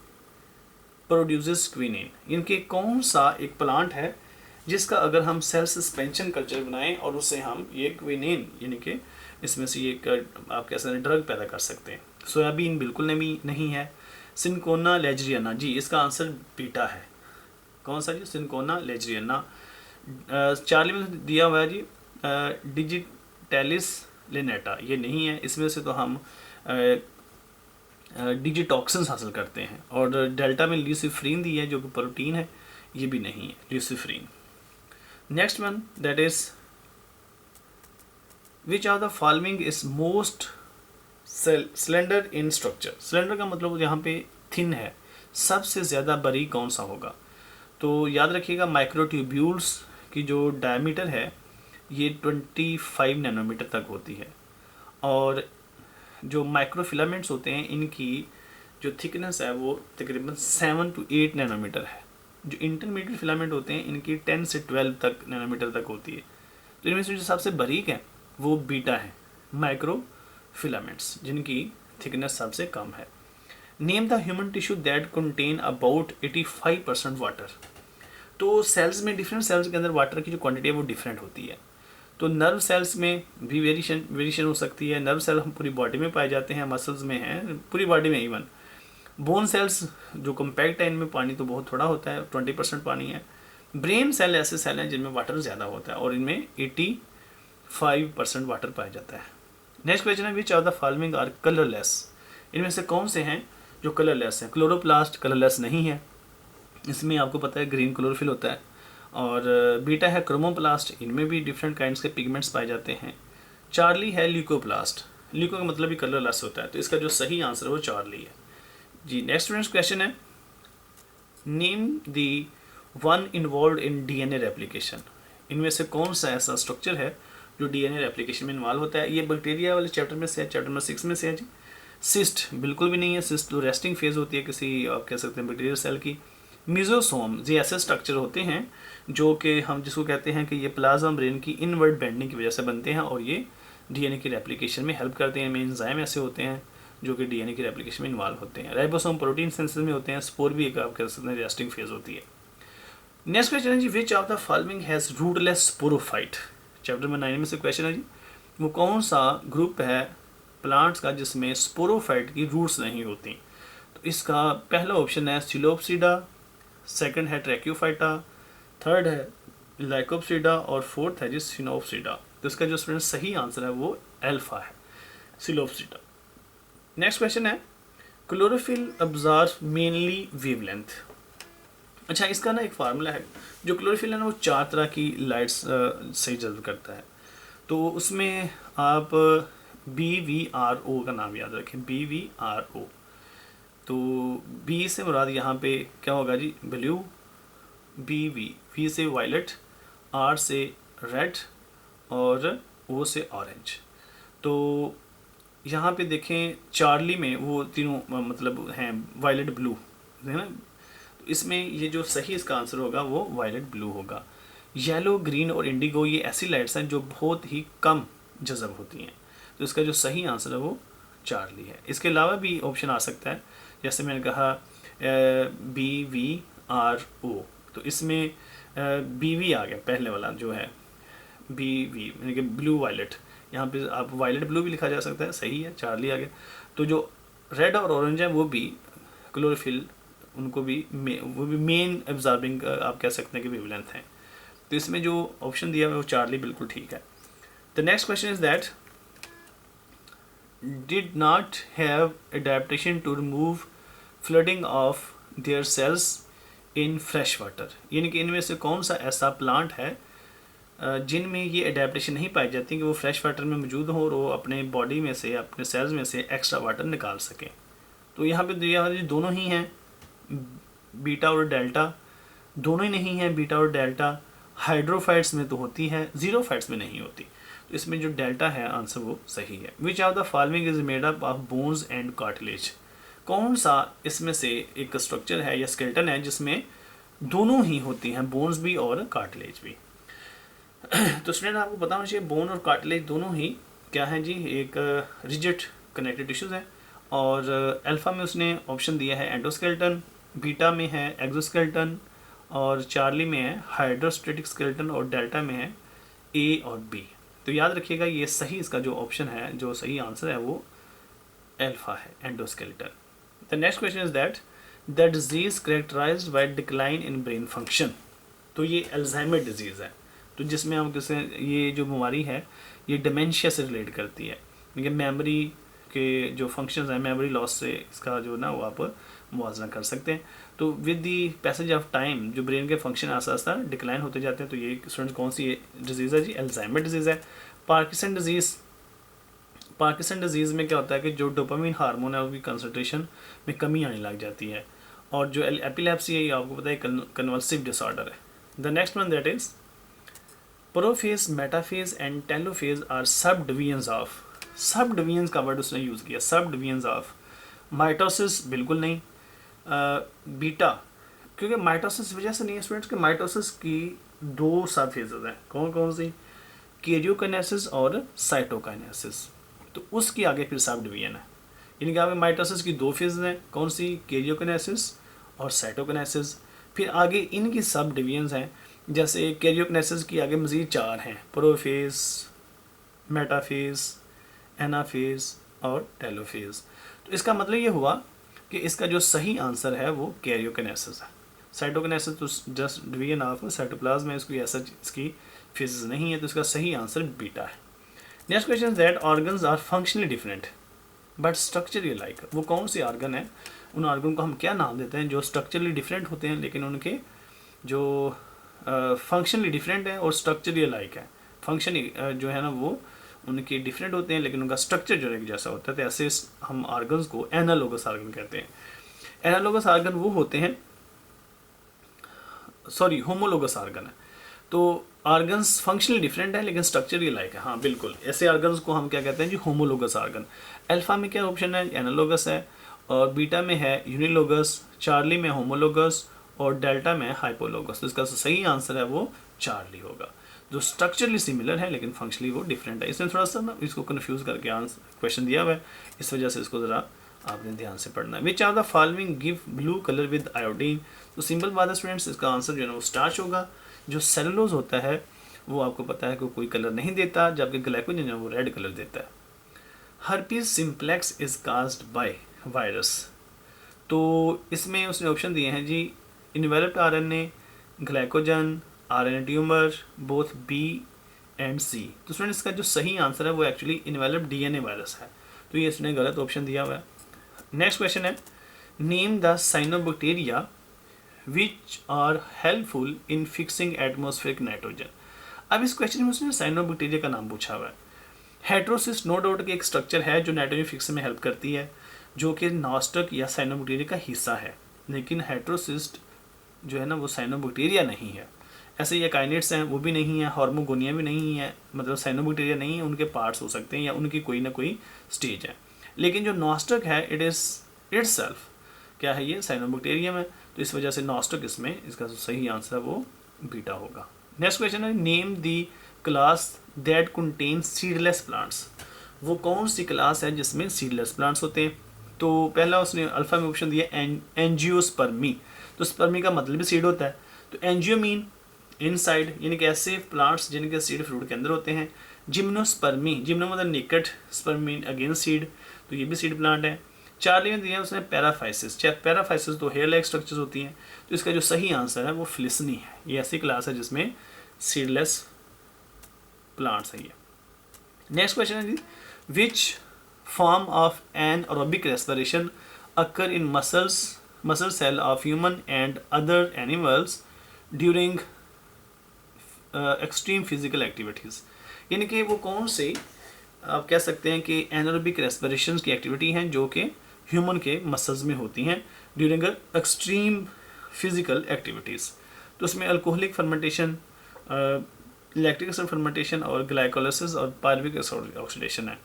produces quinine. इनके कौन सा एक प्लांट है जिसका अगर हम सेल सस्पेंशन कल्चर बनाएं और उससे हम ये क्विनिन यानी कि इसमें से ये आप कह सकते हैं ड्रग पैदा कर सकते हैं। सोयाबीन बिल्कुल नहीं है। सिनकोना लेजरियाना जी इसका आंसर बीटा है। कौन सा जी? सिनकोना लेजरियाना। चार्ली में दिया हुआ है जी डिजिटैलिस लिनेटा, ये नहीं है। इसमें से तो हम डिजिटॉक्सिन्स हासिल करते हैं। और डेल्टा में ल्यूसिफ्रीन दी है जो कि प्रोटीन है, ये भी नहीं है luciferin. Next one that is which of the following is most slender in structure. Slender का मतलब यहाँ पे थिन है, सबसे ज़्यादा बारीक कौन सा होगा? तो याद रखिएगा माइक्रोट्यूब्यूल्स की जो डायमीटर है ये 25 नैनोमीटर तक होती है, और जो माइक्रोफिलामेंट्स होते हैं इनकी जो थिकनेस है वो तकरीबन 7 to 8 नैनोमीटर है। जो इंटरमीडिएट फिलामेंट होते हैं इनकी 10 से 12 तक नैनोमीटर तक होती है। तो इनमें से जो सबसे बारीक है वो बीटा है, माइक्रो फिलामेंट्स जिनकी थिकनेस सबसे कम है। Name the human tissue that contain about 85% water. तो सेल्स में, डिफरेंट सेल्स के अंदर वाटर की जो क्वांटिटी है वो डिफरेंट होती है। तो नर्व सेल्स में भी वेरिएशन हो सकती है। नर्व सेल हम पूरी बॉडी में पाए जाते हैं, मसल्स में हैं, पूरी बॉडी में इवन। बोन सेल्स जो कम्पैक्ट है, इनमें पानी तो बहुत थोड़ा होता है, 20% पानी है। ब्रेन सेल ऐसे सेल हैं जिनमें वाटर ज़्यादा होता है और इनमें 85% वाटर पाया जाता है। नेक्स्ट क्वेश्चन है, which of the following are colourless. इनमें से कौन से हैं जो कलरलेस हैं। क्लोरोप्लास्ट कलरलेस नहीं है, इसमें आपको पता है ग्रीन क्लोरोफिल होता है। और बीटा है क्रोमोप्लास्ट, इनमें भी डिफरेंट काइंड्स के पिगमेंट्स पाए जाते हैं। चार्ली है ल्यूकोप्लास्ट, ल्यूको का मतलब भी कलरलेस होता है, तो इसका जो सही आंसर है वो चार्ली है जी। नेक्स्ट फ्रेंड्स क्वेश्चन है, name the one involve in DNA replication. इनमें से कौन सा ऐसा स्ट्रक्चर है जो डीएनए रेप्लिकेशन में इन्वॉल्व होता है। ये बैक्टीरिया वाले चैप्टर में से है, चैप्टर नंबर 6 में से है जी। सिस्ट बिल्कुल भी नहीं है, सिस्ट तो रेस्टिंग फेज होती है किसी, आप कह सकते हैं, बैक्टीरियल सेल की। मिजोसोम ये ऐसे स्ट्रक्चर होते हैं जो कि हम जिसको कहते हैं कि ये प्लाज्मा ब्रेन की इनवर्ड बेंडिंग की वजह से बनते हैं और ये डीएनए की रेप्लिकेशन में हेल्प करते हैं। इनमें एंजाइम ऐसे होते हैं जो कि डीएनए की रेप्लिकेशन में इन्वॉल्व होते हैं। राइबोसोम प्रोटीन सिंथेसिस में होते हैं। स्पोर भी एक आप कह सकते हैं रेस्टिंग फेज होती है। नेक्स्ट क्वेश्चन है जी, which of the following has rootless sporophyte. Chapter number 9 में से क्वेश्चन है जी, वो कौन सा ग्रुप है प्लांट्स का जिसमें स्पोरोफाइट की रूट्स नहीं होती। तो इसका पहला ऑप्शन है सिलोप्सिडा, सेकंड है ट्रैक्योफाइटा, थर्ड है लाइकोप्सिडा और फोर्थ है जी सिनोप्सिडा। तो इसका जो स्टूडेंट सही आंसर है वो अल्फा है, सिलोप्सिडा। नेक्स्ट क्वेश्चन है, क्लोरोफिल अब्जॉर्ब मेनली वेवलेंथ। अच्छा, इसका ना एक फार्मूला है। जो क्लोरोफिल है ना वो 4 तरह की लाइट्स से जल्ब करता है। तो उसमें आप BVRO का नाम याद रखें, BVRO। तो बी से मुराद यहाँ पे क्या होगा जी, ब्लू, वी से वायलेट, आर से रेड और ओ से ऑरेंज। तो यहाँ पे देखें चार्ली में वो तीनों मतलब हैं वायलेट ब्लू, है ना। तो इसमें ये जो सही इसका आंसर होगा वो वायलेट ब्लू होगा। येलो, ग्रीन और इंडिगो ये ऐसी लाइट्स हैं जो बहुत ही कम जज़ब होती हैं। तो इसका जो सही आंसर है वो चार्ली है। इसके अलावा भी ऑप्शन आ सकता है, जैसे मैंने कहा BVRO। तो इसमें BV आ गया पहले वाला जो है BV, यानी कि ब्लू वायलेट। यहाँ पे आप वायलेट ब्लू भी लिखा जा सकता है, सही है, चार्ली आ गया। तो जो रेड और ऑरेंज है वो भी क्लोरोफिल, उनको भी वो भी मेन एब्जॉर्बिंग आप कह सकते हैं कि वेवलेंथ है। तो इसमें जो ऑप्शन दिया है वो चार्ली बिल्कुल ठीक है। The next question is that did not have adaptation to remove flooding of their cells in fresh water. यानी कि इनमें से कौन सा ऐसा प्लांट है जिनमें ये अडेप्टेशन नहीं पाई जाती कि वो फ्रेश वाटर में मौजूद हो और वो अपने बॉडी में से, अपने सेल्स में से एक्स्ट्रा वाटर निकाल सकें। तो यहाँ पे दिया दोनों ही हैं, बीटा और डेल्टा, दोनों ही नहीं हैं बीटा और डेल्टा। हाइड्रोफाइट्स में तो होती है, जीरोफाइट्स में नहीं होती। तो इसमें जो डेल्टा है आंसर वो सही है। Which of the following is made up of bones and cartilage. कौन सा इसमें से एक स्ट्रक्चर है या स्केलेटन है जिसमें दोनों ही होती हैं, बोन्स भी और कार्टिलेज भी। तो स्टूडेंट आपको पता होना चाहिए बोन और कार्टिलेज दोनों ही क्या हैं जी, एक रिजिड कनेक्टेड टिश्यूज हैं। और अल्फा में उसने ऑप्शन दिया है एंडोस्केलेटन, बीटा में है एक्सोस्केलेटन और चार्ली में है हाइड्रोस्टेटिक स्केलेटन और डेल्टा में है ए और बी। तो याद रखिएगा ये सही इसका जो ऑप्शन है, जो सही आंसर है वो अल्फा है, endoskeleton. The next question is that the disease characterised by decline in brain function. तो ये अल्जाइमर डिजीज़ है, तो जिसमें हम जैसे ये जो बीमारी है ये डिमेंशिया से रिलेट करती है, क्योंकि मेमोरी के जो फंक्शंस हैं, मेमोरी लॉस से इसका जो ना वो आप मुआवजा कर सकते हैं। तो with the passage of time जो ब्रेन के फंक्शन आस्ता आस्ता डिक्लाइन होते जाते हैं। तो ये स्टूडेंट्स कौन सी डिजीज़ है जी, अल्जाइमर डिजीज़ है। पार्किंसन डिजीज़, पार्किंसन डिजीज़ में क्या होता है कि जो डोपामिन हार्मोन है उसकी कंसंट्रेशन में कमी आने लग जाती है। और जो एपिलेप्सी है ये आपको पता है कन्वल्सिव डिसऑर्डर है। The next one that is prophase, metaphase and telophase are subdivisions of. Subdivisions का वर्ड उसने यूज़ किया, सब डिवीजन्स ऑफ। माइटोसिस बिल्कुल नहीं, बीटा, क्योंकि माइटोसिस वजह से नहीं है स्टूडेंट्स के, माइटोसिस की 2 सब फेजेज हैं। कौन कौन सी, कैरियोकाइनेसिस और साइटोकाइनेसिस। तो उसके आगे फिर सब डिवीजन है, यानी कि आपके माइटोसिस की 2 फेज हैं, कौन सी, कैरियोकिनेसिस और साइटोकिनेसिस। फिर आगे इनकी सब डिवीजन्स हैं, जैसे कैरियोकिनेसिस की आगे मज़ीद 4 हैं, प्रोफेज, मेटाफेज, एनाफेज और टेलोफेज। तो इसका मतलब ये हुआ कि इसका जो सही आंसर है वो कैरियोकिनेसिस है। साइटोकिनेसिस तो जस्ट डिवीजन ऑफ साइटोप्लाज्म है, इसकी ऐसा इसकी फेजेस नहीं है, तो इसका सही आंसर बीटा है। Next question, that organs are functionally different but structurally like. वो कौन से ऑर्गन है, उन ऑर्गन को हम क्या नाम देते हैं जो स्ट्रक्चरली डिफरेंट होते हैं लेकिन उनके जो फंक्शनली डिफरेंट है और स्ट्रक्चरली लाइक है। फंक्शन जो है ना वो उनके डिफरेंट होते हैं लेकिन उनका स्ट्रक्चर जो एक जैसा होता है, तो ऐसे हम ऑर्गन्स को एनालोगस ऑर्गन कहते हैं। एनालोगस ऑर्गन वो होते हैं, सॉरी होमोलोगस ऑर्गन है। तो ऑर्गन्स फंक्शनली डिफरेंट है लेकिन स्ट्रक्चरली लाइक है। हाँ बिल्कुल, ऐसे ऑर्गन्स को हम क्या कहते हैं जी, होमोलोगस ऑर्गन। अल्फा में क्या ऑप्शन है, एनालोगस है, और बीटा में है यूनिलोगस, चार्ली में होमोलोगस और डेल्टा में हाइपोलोगस। तो इसका सही आंसर है वो चार्ली होगा, जो स्ट्रक्चरली सिमिलर है लेकिन फंक्शनली वो डिफरेंट है। इसमें थोड़ा सा ना इसको कन्फ्यूज़ करके आंसर क्वेश्चन दिया हुआ है, इस वजह से इसको ज़रा आपने ध्यान से पढ़ना है। Which are the following give blue colour with iodine. तो सिंपल बात है स्टूडेंट्स, इसका आंसर जो है ना वो स्टार्च होगा। जो सेलुलोज होता है वो आपको पता है कि कोई कलर नहीं देता, जबकि ग्लाइकोजन है वो रेड कलर देता है। Herpes simplex is caused by virus. तो इसमें उसने ऑप्शन दिए हैं जी, enveloped RNA, glycogen, RNA tumour, both B and C. तो स्टूडेंट इसका जो सही आंसर है वो एक्चुअली इन्वेलप्ड डीएनए वायरस है, तो ये इसने गलत ऑप्शन दिया हुआ है। नेक्स्ट क्वेश्चन है, name the cyanobacteria which are helpful in fixing atmospheric nitrogen. अब इस क्वेश्चन में उसने साइनोबैक्टीरिया का नाम पूछा हुआ है। हेट्रोसिस्ट नो डाउट कि एक स्ट्रक्चर है जो नाइट्रोजन फिक्स में हेल्प करती है, जो कि नॉस्टक या साइनोबैक्टीरिया का हिस्सा है, लेकिन हेट्रोसिस्ट जो है ना वो साइनोबैक्टीरिया नहीं है। ऐसे ये काइनेट्स हैं वो भी नहीं है, हार्मोगोनिया भी नहीं है, मतलब साइनोबैक्टीरिया नहीं है, उनके पार्ट्स हो सकते हैं या उनकी कोई ना कोई स्टेज है। लेकिन जो नॉस्टक है इट इज़ इटसेल्फ क्या है, ये साइनोबैक्टीरियम है, तो इस वजह से नॉस्टक इसमें इसका जो सही आंसर वो बीटा होगा। नेक्स्ट क्वेश्चन है, name the class that contain seedless plants. वो कौन सी क्लास है जिसमें सीडलेस प्लांट्स होते हैं। तो पहला उसने अल्फा में ऑप्शन दिया एंजियोस्पर्मी। तो स्पर्मी का मतलब भी सीड होता है, तो एंजियो मीन इनसाइड, यानी कि ऐसे प्लांट्स जिनके सीड फ्रूट के अंदर होते हैं। जिम्नोस्पर्मी, जिम्नो मतलब निकट, स्पर्मी अगेन सीड, तो ये भी सीड प्लांट है। चार्ली में दिया उसने पैराफाइसिस। पैराफाइसिस तो हेयर लाइक स्ट्रक्चर्स होती हैं, तो इसका जो सही आंसर है वो फ्लिसनी है। ये ऐसी क्लास है जिसमें सीडलेस प्लांट्स है ये। नेक्स्ट क्वेश्चन है जी, which form of anaerobic respiration occur in muscle cell of human and other animals during extreme physical activities. यानी कि वो कौन से आप कह सकते हैं कि एनारोबिक रेस्पिरेशन की एक्टिविटी हैं जो कि ह्यूमन के मसल्स में होती हैं ड्यूरिंग एक्सट्रीम फिजिकल एक्टिविटीज़। तो उसमें alcoholic fermentation, lactic acid fermentation और ग्लाइकोलाइसिस और पायरुविक एसिड ऑक्सीडेशन है।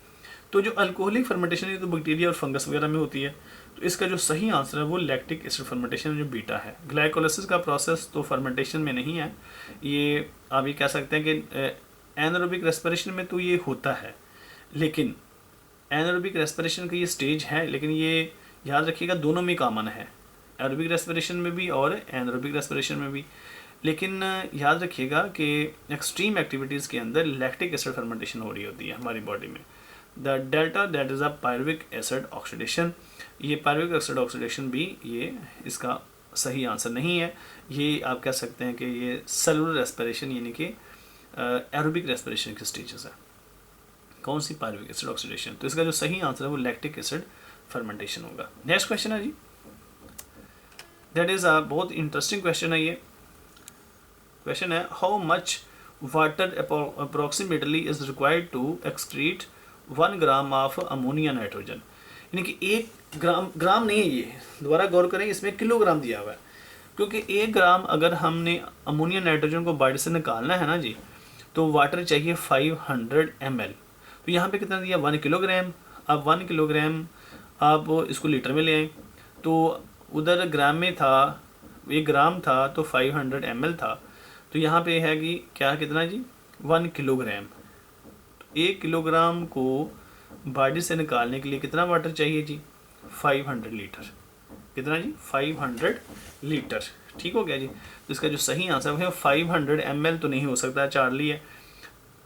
तो जो अल्कोहलिक फर्मेंटेशन है तो बैक्टीरिया और फंगस वगैरह में होती है, तो इसका जो सही आंसर है वो लैक्टिक एसिड फर्मेंटेशन जो बीटा है। ग्लाइकोलाइसिस का प्रोसेस तो फर्मेंटेशन में नहीं है, ये आप ये कह सकते हैं कि एनारोबिक रेस्पिरेशन में तो ये होता है, लेकिन एनारोबिक रेस्पिरेशन का ये स्टेज है, लेकिन ये याद रखिएगा दोनों में कॉमन है, एरोबिक रेस्पिरेशन में भी और एनारोबिक रेस्पिरेशन में भी। लेकिन याद रखिएगा कि एक्सट्रीम एक्टिविटीज़ के अंदर लैक्टिक एसिड फर्मेंटेशन हो रही होती है हमारी बॉडी में। The delta that is a pyruvic acid oxidation. ये पायरुविक एसिड ऑक्सीडेशन भी ये इसका सही आंसर नहीं है। ये आप कह सकते हैं कि ये सेलुलर रेस्पिरेशन यानी कि एरोबिक रेस्पिरेशन के स्टेजेस है। कौन सी पायरुविक एसिड ऑक्सीडेशन, तो इसका जो सही आंसर है वो लैक्टिक एसिड फर्मेंटेशन होगा। नेक्स्ट क्वेश्चन है जी, दैट इज़ अ बहुत इंटरेस्टिंग क्वेश्चन है। ये क्वेश्चन है, how much water approximately is required to excrete 1 gram of ammonia nitrogen. यानी कि 1 ग्राम नहीं है, ये दोबारा गौर करें, इसमें किलोग्राम दिया हुआ है, क्योंकि 1 ग्राम अगर हमने अमोनिया नाइट्रोजन को बॉडी से निकालना है ना जी, तो वाटर चाहिए 500 ml। तो यहाँ पे कितना दिया, 1 किलोग्राम। अब 1 किलोग्राम आप इसको लीटर में ले आए, तो उधर ग्राम में था, 1 ग्राम था तो 500 ml था, तो यहाँ पे है कि क्या कितना जी 1 किलोग्राम। तो 1 किलोग्राम को बॉडी से निकालने के लिए कितना वाटर चाहिए जी? 500 लीटर। कितना जी? 500 लीटर। ठीक हो गया जी। तो इसका जो सही आंसर है 500 ml तो नहीं हो सकता, चार्ली है,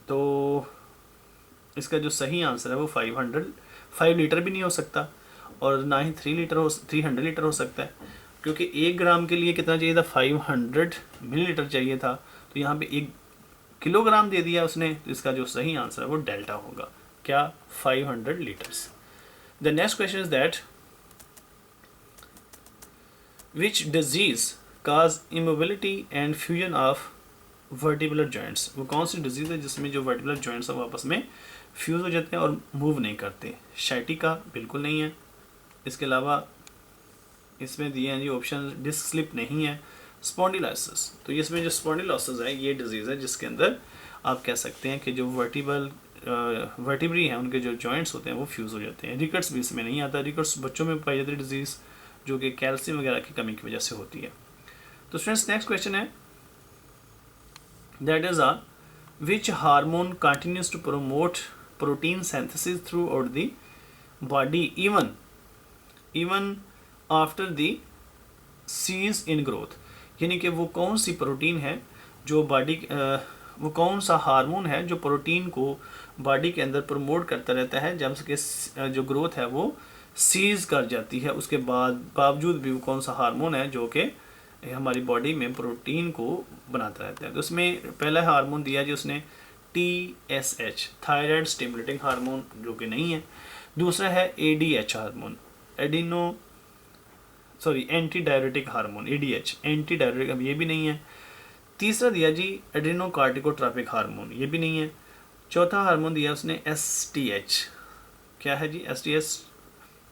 तो इसका जो सही आंसर है वो 5 लीटर भी नहीं हो सकता, और ना ही 300 लीटर हो सकता है, क्योंकि 1 ग्राम के लिए कितना चाहिए था? 500 मिलीलीटर चाहिए था, तो यहाँ पे 1 किलोग्राम दे दिया उसने, तो इसका जो सही आंसर है वो डेल्टा होगा। क्या? 500 litres. The next question is that which disease cause immobility and fusion of vertebral joints? वो कौन सी डिजीज है जिसमें जो वर्टिबुलर जॉइंट्स है वो आपस में फ्यूज हो जाते हैं और मूव नहीं करते? शाइटिका बिल्कुल नहीं है। इसके अलावा इसमें दिए हैं जी ऑप्शन, डिस्क स्लिप नहीं है, स्पॉन्डिलोसिस। तो इसमें जो स्पॉन्डिलोसिस है ये डिजीज़ है जिसके अंदर आप कह सकते हैं कि जो वर्टिब्री हैं उनके जो जॉइंट्स होते हैं वो फ्यूज़ हो जाते हैं। रिकट्स भी इसमें नहीं आता। रिकट्स बच्चों में पाई जाती है डिजीज़ जो कि कैल्शियम वगैरह की कमी की वजह से होती है। तो फ्रेंड्स नेक्स्ट क्वेश्चन है that is which hormone continues to promote protein synthesis throughout the body even after the cease in growth? यानी कि वो कौन सी प्रोटीन है जो बॉडी वो कौन सा हार्मोन है जो प्रोटीन को बॉडी के अंदर प्रमोट करता रहता है जब कि जो ग्रोथ है वो सीज कर जाती है, उसके बावजूद भी वो कौन सा हार्मोन है जो कि हमारी बॉडी में प्रोटीन को बनाता रहता है? तो उसमें पहला हार्मोन दिया जी उसने TSH, थायराइड स्टिमुलेटिंग हार्मोन, जो कि नहीं है। दूसरा है ADH hormone, anti diuretic hormone, ADH anti diuretic, अब ये भी नहीं है। तीसरा दिया जी एड्रेनोकार्टिकोट्रोपिक हार्मोन, ये भी नहीं है। चौथा हार्मोन दिया उसने STH, क्या है जी? STH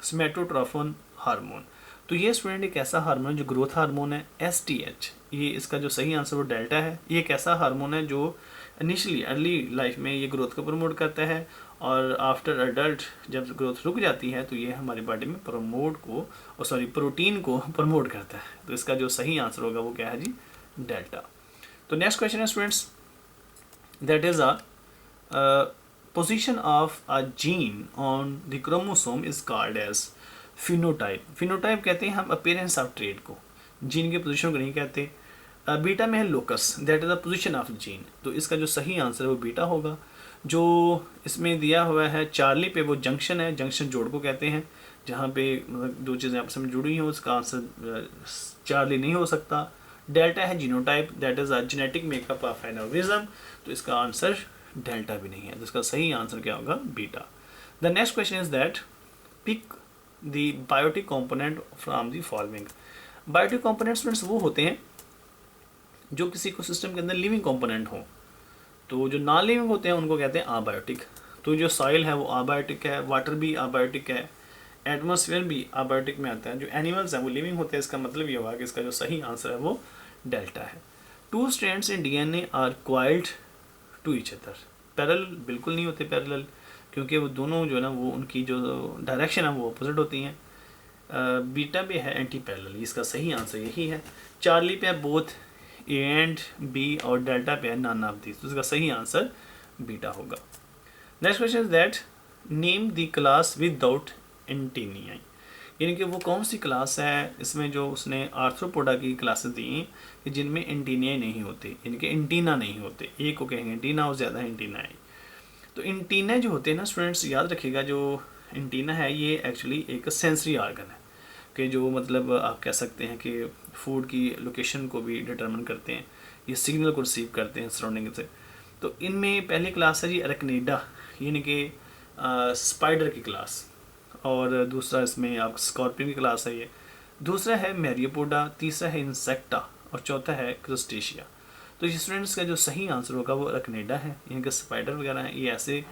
सोमैटोट्रोफिन hormone. तो ये स्टूडेंट एक ऐसा हार्मोन जो ग्रोथ हार्मोन है, STH, ये इसका जो सही आंसर वो डेल्टा है। ये एक ऐसा हार्मोन है जो इनिशियली अर्ली लाइफ में ये ग्रोथ को प्रमोट करता है, और आफ्टर अडल्ट जब ग्रोथ रुक जाती है तो ये हमारी बॉडी में प्रोटीन को प्रमोट करता है। तो इसका जो सही आंसर होगा वो क्या है जी? डेल्टा। तो नेक्स्ट क्वेश्चन है students that is position of a gene on the chromosome is called as phenotype. Phenotype कहते हैं हम अपीयरेंस ऑफ ट्रेट को, जीन के पोजीशन को नहीं कहते। बीटा में है locus, that is the position of gene, तो इसका जो सही आंसर है वो बीटा होगा। जो इसमें दिया हुआ है चार्ली पे वो जंक्शन है, जंक्शन जोड़ को कहते हैं, जहाँ पे मतलब दो चीज़ें आपस में जुड़ी हैं, उसका आंसर चार्ली नहीं हो सकता। डेल्टा है genotype, that is a genetic makeup of an organism, तो इसका आंसर डेल्टा भी नहीं है, तो इसका सही आंसर क्या होगा? Beta. The next question is that pick the biotic component from the following. Biotic components वो होते हैं जो किसी इकोसिस्टम के अंदर लिविंग कॉम्पोनेंट हो, तो जो नॉन लिविंग होते हैं उनको कहते हैं अबायोटिक। तो जो सॉइल है वो अबायोटिक है, वाटर भी अबायोटिक है, एटमॉस्फेयर भी अबायोटिक में आता है। जो एनिमल्स हैं वो लिविंग होते हैं, इसका मतलब ये होगा कि इसका जो सही आंसर है वो डेल्टा है। 2 strands in DNA are coiled to each other. Parallel बिल्कुल नहीं होते पैरेलल, क्योंकि वो दोनों जो है ना वो उनकी जो डायरेक्शन है वो अपोजिट होती हैं। बीटा पे है एंटी पैरेलल, इसका सही आंसर यही है। चार्ली पे है बोथ A एंड B, और डेल्टा पे है नन ऑफ दिस, तो इसका सही आंसर बीटा होगा। Next question is that name the class without antennae, यानी कि वो कौन सी क्लास है इसमें जो उसने आर्थ्रोपोडा की क्लासेस दी कि जिनमें एंटीनिया नहीं होते, यानी कि एंटीना नहीं होते। एक को कहेंगे एंटीना और ज़्यादा एंटीना है। तो एंटीना जो होते हैं ना स्टूडेंट्स, याद रखिएगा, जो एंटीना है ये एक्चुअली एक सेंसरी ऑर्गन है, कि जो मतलब आप कह सकते हैं कि फूड की लोकेशन को भी डिटरमिन करते हैं, ये सिग्नल को रिसीव करते हैं सराउंडिंग से। तो इनमें पहली क्लास है जी अरेक्निडा, यानी कि स्पाइडर की क्लास, और दूसरा इसमें आप स्कॉर्पियन की क्लास है ये। दूसरा है मैरियोपोडा, तीसरा है इंसेक्टा, और चौथा है क्रोस्टेशिया। तो स्टूडेंट्स का जो सही आंसर होगा वो अरेक्निडा है, यानी कि स्पाइडर वगैरह हैं, ये ऐसे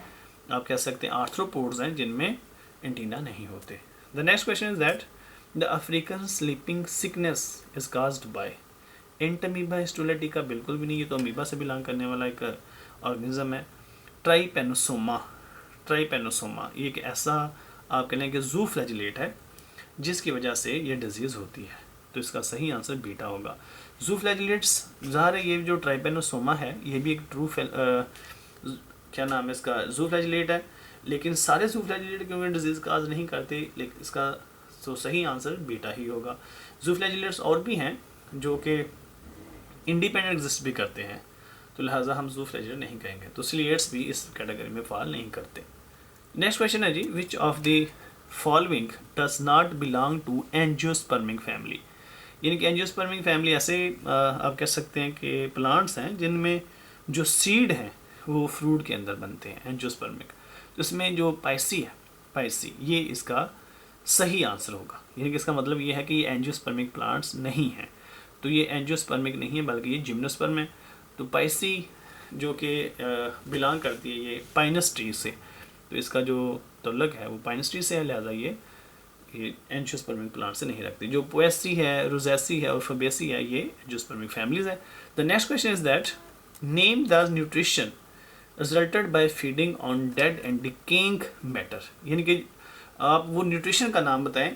आप कह सकते हैं आर्थ्रोपोड्स हैं जिनमें एंटीना नहीं होते। The next question is that the African sleeping sickness is caused by entamoeba histolytica, बिल्कुल भी नहीं, ये तो अमीबा से बिलोंग करने वाला एक ऑर्गेनिज्म है। ट्राइपेनोसोमा, ये एक ऐसा आप कह लें कि जू फ्लैजिलेट है जिसकी वजह से ये डिजीज़ होती है, तो इसका सही आंसर बीटा होगा। जू फ्लैजिलेट्स ज़ाहिर है, ये जो ट्राइपेनोसोमा है ये भी एक क्या नाम है इसका, जू फ्लैजिलेट है, लेकिन सारे जू फ्लैजिलेट क्योंकि डिजीज़ काज नहीं करते, लेकिन इसका तो सही आंसर बीटा ही होगा। जू फ्लैजिलेट्स और भी हैं जो कि इंडिपेंडेंट एग्जिस्ट भी करते हैं, तो लिहाजा हम जू फ्लैजिलेट नहीं कहेंगे, तो सिलिएट्स भी इस कैटेगरी में फॉल नहीं करते। नेक्स्ट क्वेश्चन है जी, which of the following does not belong to angiospermic family. यानी कि एंजियोस्पर्मिक फैमिली ऐसे आप कह सकते हैं कि प्लांट्स हैं जिनमें जो सीड हैं वो फ्रूट के अंदर बनते हैं, एंजियोस्पर्मिक। तो इसमें जो पाइसी है, पाइसी, ये इसका सही आंसर होगा। यानी कि इसका मतलब ये है कि ये एंजियोस्पर्मिक प्लांट्स नहीं हैं, तो ये एंजियोस्पर्मिक नहीं है बल्कि ये जिम्नोस्पर्म है। तो पाइसी जो कि बिलोंग करती है ये पाइनस ट्री से, तो इसका जो तल्लक है वो पाइनस ट्री से है, लिहाजा ये एंजियोस्पर्मिक प्लांट से नहीं रखती। जो पोएसी है, रोजेसी है और फबेसी है, ये एंजियोस्पर्मिक फैमिलीज है। The next question is that name the nutrition resulted by feeding on dead and decaying matter. यानी कि आप वो न्यूट्रिशन का नाम बताएं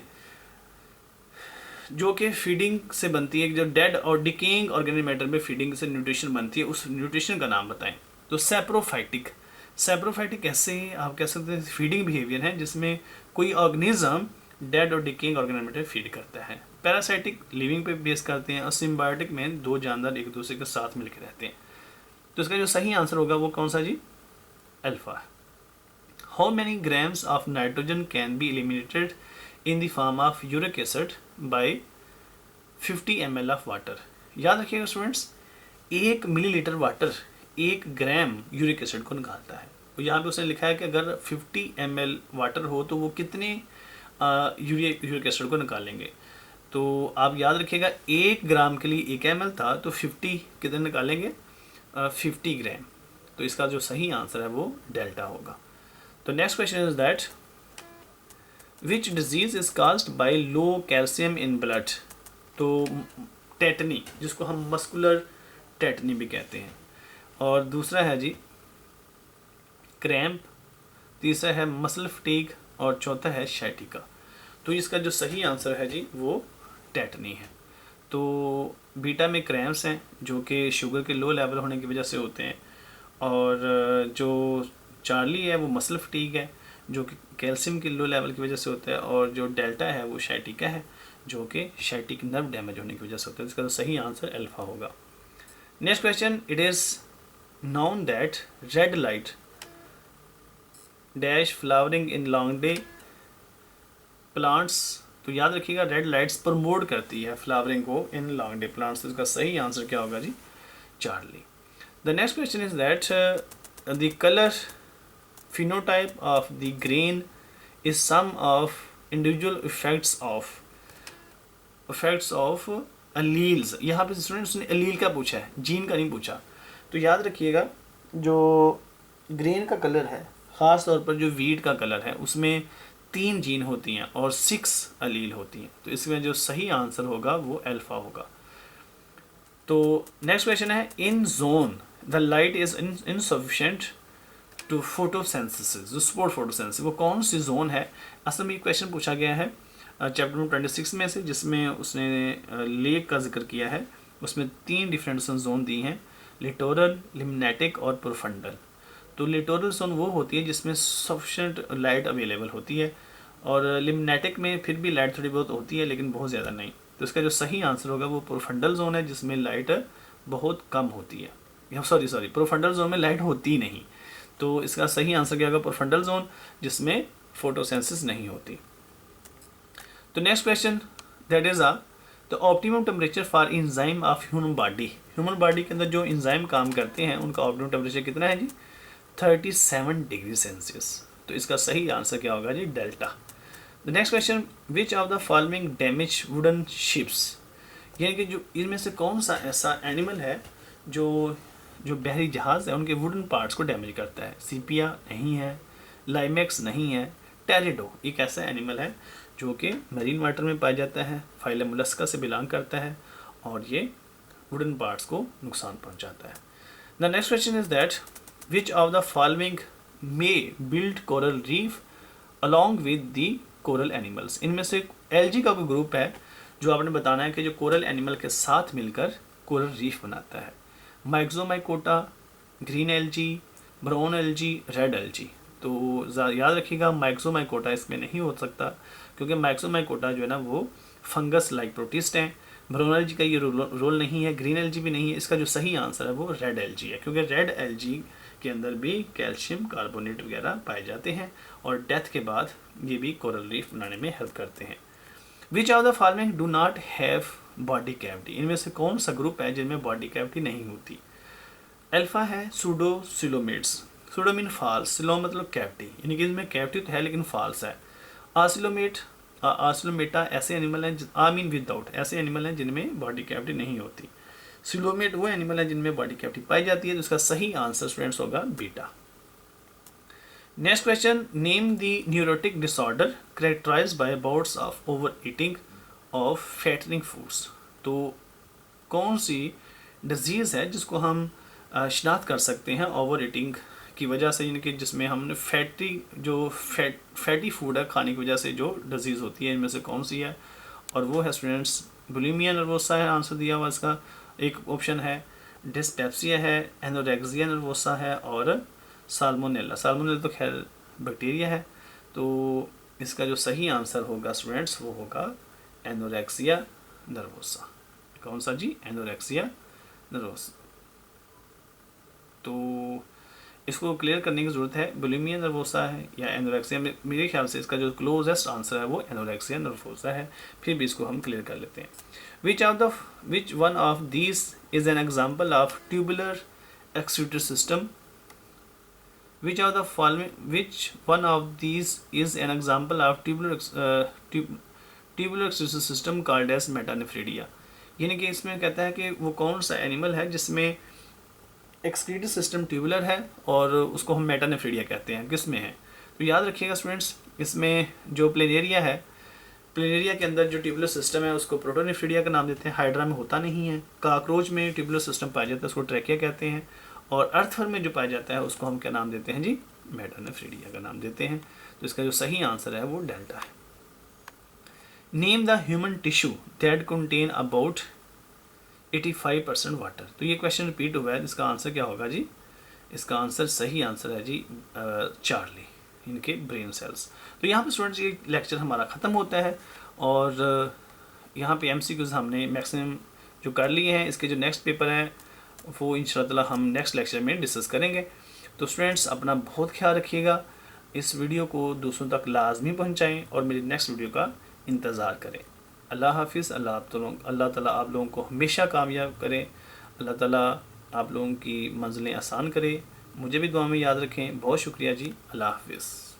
जो कि फीडिंग से बनती है, जो डेड और डिकेइंग ऑर्गेनिक मैटर में फीडिंग से न्यूट्रिशन बनती है, उस न्यूट्रिशन का नाम बताएं। तो सैप्रोफाइटिक, सैप्रोफाइटिक ऐसे आप कह सकते हैं फीडिंग बिहेवियर है जिसमें कोई ऑर्गेनिज्म डेड और डिकेइंग ऑर्गेनिक मैटर फीड करता है। पैरासाइटिक लिविंग पे बेस करते हैं, और सिम्बायोटिक में दो जानदार एक दूसरे के साथ मिलकर रहते हैं। तो इसका जो सही आंसर होगा वो कौन सा जी, alpha. How many grams of nitrogen can be eliminated in the form of uric acid by 50 ml of water. याद रखिएगा students, 1 millilitre water 1 gram uric acid को निकालता है। तो यहाँ पे उसने लिखा है कि अगर 50 ml वाटर हो तो वो कितने यूरिक एसिड को निकालेंगे। तो आप याद रखिएगा 1 ग्राम के लिए 1 ml था, तो 50 कितने निकालेंगे, 50 ग्राम। तो इसका जो सही आंसर है वो डेल्टा होगा। तो next question is that which disease is caused bye low calcium in blood. तो टेटनी, जिसको हम मस्कुलर टेटनी भी कहते हैं, और दूसरा है जी क्रैम्प, तीसरा है मसल फटीग, और चौथा है शैटिका। तो इसका जो सही आंसर है जी वो टेटनी है। तो बीटा में क्रैम्प्स हैं जो कि शुगर के लो लेवल होने की वजह से होते हैं, और जो चार्ली है वो मसल फटीग है जो कि कैल्शियम के लो लेवल की वजह से होता है, और जो डेल्टा है वो शैटिका है जो कि शैटिक नर्व डैमेज होने की वजह से होता है। इसका तो सही आंसर अल्फा होगा। Next question, it is known that red light dash flowering in long day plants. तो याद रखिएगा रेड लाइट्स प्रमोट करती है फ्लावरिंग को इन लॉन्ग डे प्लांट्स। तो इसका सही आंसर क्या होगा जी, Charlie. The next question is that the colour phenotype of the grain is sum of individual effects of alleles। यहाँ पे स्टूडेंट्स ने allele का पूछा है, जीन का नहीं पूछा। तो याद रखिएगा जो ग्रेन का कलर है, ख़ास तौर पर जो वीट का कलर है, उसमें 3 जीन होती हैं और 6 अलील होती हैं। तो इसमें जो सही आंसर होगा वो अल्फा होगा। तो नेक्स्ट क्वेश्चन है, in zone the light is insufficient to photosynthesis. जो सपोर्ट फोटोसेंसिस, वो कौन सी जोन है। असल में ये क्वेश्चन पूछा गया है चैप्टर नंबर 26 में से, जिसमें उसने लेक का जिक्र किया है। उसमें 3 डिफरेंट जोन दी हैं, लिटोरल, लिम्नेटिक और प्रोफंडल। तो लिटोरल जोन वो होती है जिसमें सफिशेंट लाइट अवेलेबल होती है, और लिम्नेटिक में फिर भी लाइट थोड़ी बहुत होती है लेकिन बहुत ज़्यादा नहीं। तो इसका जो सही आंसर होगा वो प्रोफंडल जोन है जिसमें लाइट बहुत कम होती है। सॉरी प्रोफंडल जोन में लाइट होती नहीं। तो इसका सही आंसर क्या होगा, प्रोफंडल जोन जिसमें फोटोसेंसिस नहीं होती। तो next question, that is the optimum temperature for enzyme of human body. Human body के अंदर जो एंजाइम काम करते हैं उनका ऑप्टिमम टेम्परेचर कितना है जी, 37 डिग्री सेल्सियस। तो इसका सही आंसर क्या होगा जी, delta. The next question, which of the following damage wooden ships. यानी कि जो इनमें से कौन सा ऐसा एनिमल है जो बहरी जहाज़ है उनके वुडन पार्ट्स को डैमेज करता है। सीपिया नहीं है, लाइमेक्स नहीं है, टेरिडो एक ऐसा एनिमल है जो कि मरीन वाटर में पाया जाता है, फाइलम मोलस्का से बिलोंग करता है, और ये वुडन पार्ट्स को नुकसान पहुंचाता है। The next question is that which of the following may build coral reef along with the coral animals. इनमें से एल्गी का कोई ग्रुप है जो आपने बताना है कि जो कोरल एनिमल के साथ मिलकर कोरल रीफ बनाता है। Myxomycota, green algae, brown algae, red algae. तो याद रखिएगा माइक्सोमाइकोटा इसमें नहीं हो सकता, क्योंकि माइक्सोमाइकोटा जो है ना वो फंगस लाइक प्रोटिस्ट हैं। ब्राउन एलजी का ये रोल नहीं है, ग्रीन एलजी भी नहीं है। इसका जो सही आंसर है वो रेड एलजी है, क्योंकि रेड एलजी के अंदर भी कैल्शियम कार्बोनेट वगैरह पाए जाते हैं और डेथ के बाद ये भी कोरल रीफ बनाने में हेल्प करते हैं। विच of the following do not have body cavity, इनमें से कौन सा ग्रुप है जिनमें बॉडी कैविटी नहीं होती? अल्फा है सूडोसिलोमेट्स, सूडो मीन फॉल्स, सिलो मतलब कैविटी, यानी कि इसमें कैविटी तो है लेकिन फॉल्स है। आसिलोमेटा ऐसे एनिमल हैं, आई मीन विदाउट, ऐसे एनिमल हैं जिनमें बॉडी कैविटी नहीं होती। सिलोमेट वो एनिमल है जिनमें बॉडी कैविटी पाई जाती है, तो इसका सही आंसर स्टूडेंट्स होगा beta. Next question, name the neurotic disorder characterised by bouts of overeating of fattening foods. तो कौन सी डिजीज़ है जिसको हम शिनाख्त कर सकते हैं ओवर ईटिंग की वजह से, यानी कि जिसमें हमने फैटी फूड है खाने की वजह से जो डिजीज़ होती है, इनमें से कौन सी है? और वो है स्टूडेंट्स बुलिमिया नर्वोसा है, आंसर दिया हुआ इसका। एक ऑप्शन है डिस्पेप्सिया है, एनोरेक्सिया नर्वोसा है और साल्मोनेला। साल्मोनेला तो खैर बैक्टीरिया है, तो इसका जो सही आंसर होगा स्टूडेंट्स वो होगा एनोरेक्सिया नर्वोसा। कौन सा जी? Anorexia nervosa. तो इसको क्लियर करने की ज़रूरत है, बुलिमिया नर्वोसा है या एनोरेक्सिया। मेरे ख्याल से इसका जो क्लोजेस्ट आंसर है वो एनोरेक्सिया नर्वोसा है, फिर भी इसको हम क्लियर कर लेते हैं। Which one of these is an example of tubular excretory system? Which one of these is an example of tubular excretion system called as metanephridia? यानी कि इसमें कहता है कि वो कौन सा एनिमल है जिसमें एक्सक्रीटरी सिस्टम ट्यूबुलर है और उसको हम मेटानेफ्रीडिया कहते हैं, किस में है? तो याद रखिएगा स्टूडेंट्स, इसमें जो प्लेनेरिया है, प्लेनेरिया के अंदर जो ट्यूबुलर सिस्टम है उसको प्रोटोनेफ्रीडिया का नाम देते हैं, हाइड्रा में होता नहीं है। काकरोच में ट्यूबुलर सिस्टम पाया जाता है, उसको ट्रैकिया कहते हैं। और अर्थवर्म में जो पाया जाता है उसको हम क्या नाम देते हैं जी? मेटानेफ्रीडिया का नाम देते हैं। तो इसका जो सही आंसर है वो डेल्टा है। Name the human tissue that contain about 85% water. तो ये क्वेश्चन रिपीट हुआ है, इसका आंसर क्या होगा जी? इसका आंसर सही आंसर है जी चार्ली, इनके ब्रेन सेल्स। तो यहाँ पे स्टूडेंट्स ये लेक्चर हमारा ख़त्म होता है और यहाँ पे MCQs हमने मैक्सिमम जो कर लिए हैं। इसके जो नेक्स्ट पेपर हैं वो इंशाअल्लाह हम नेक्स्ट लेक्चर में डिस्कस करेंगे। तो स्टूडेंट्स अपना बहुत ख्याल रखिएगा, इस वीडियो को दूसरों तक लाजमी पहुंचाएं और मेरी नेक्स्ट वीडियो का इंतज़ार करें। अल्लाह हाफिज़। अल्लाह ताला आप लोगों को हमेशा कामयाब करे, अल्लाह ताला आप लोगों की मंजिलें आसान करे। मुझे भी दुआ में याद रखें। बहुत शुक्रिया जी। अल्लाह हाफिज़।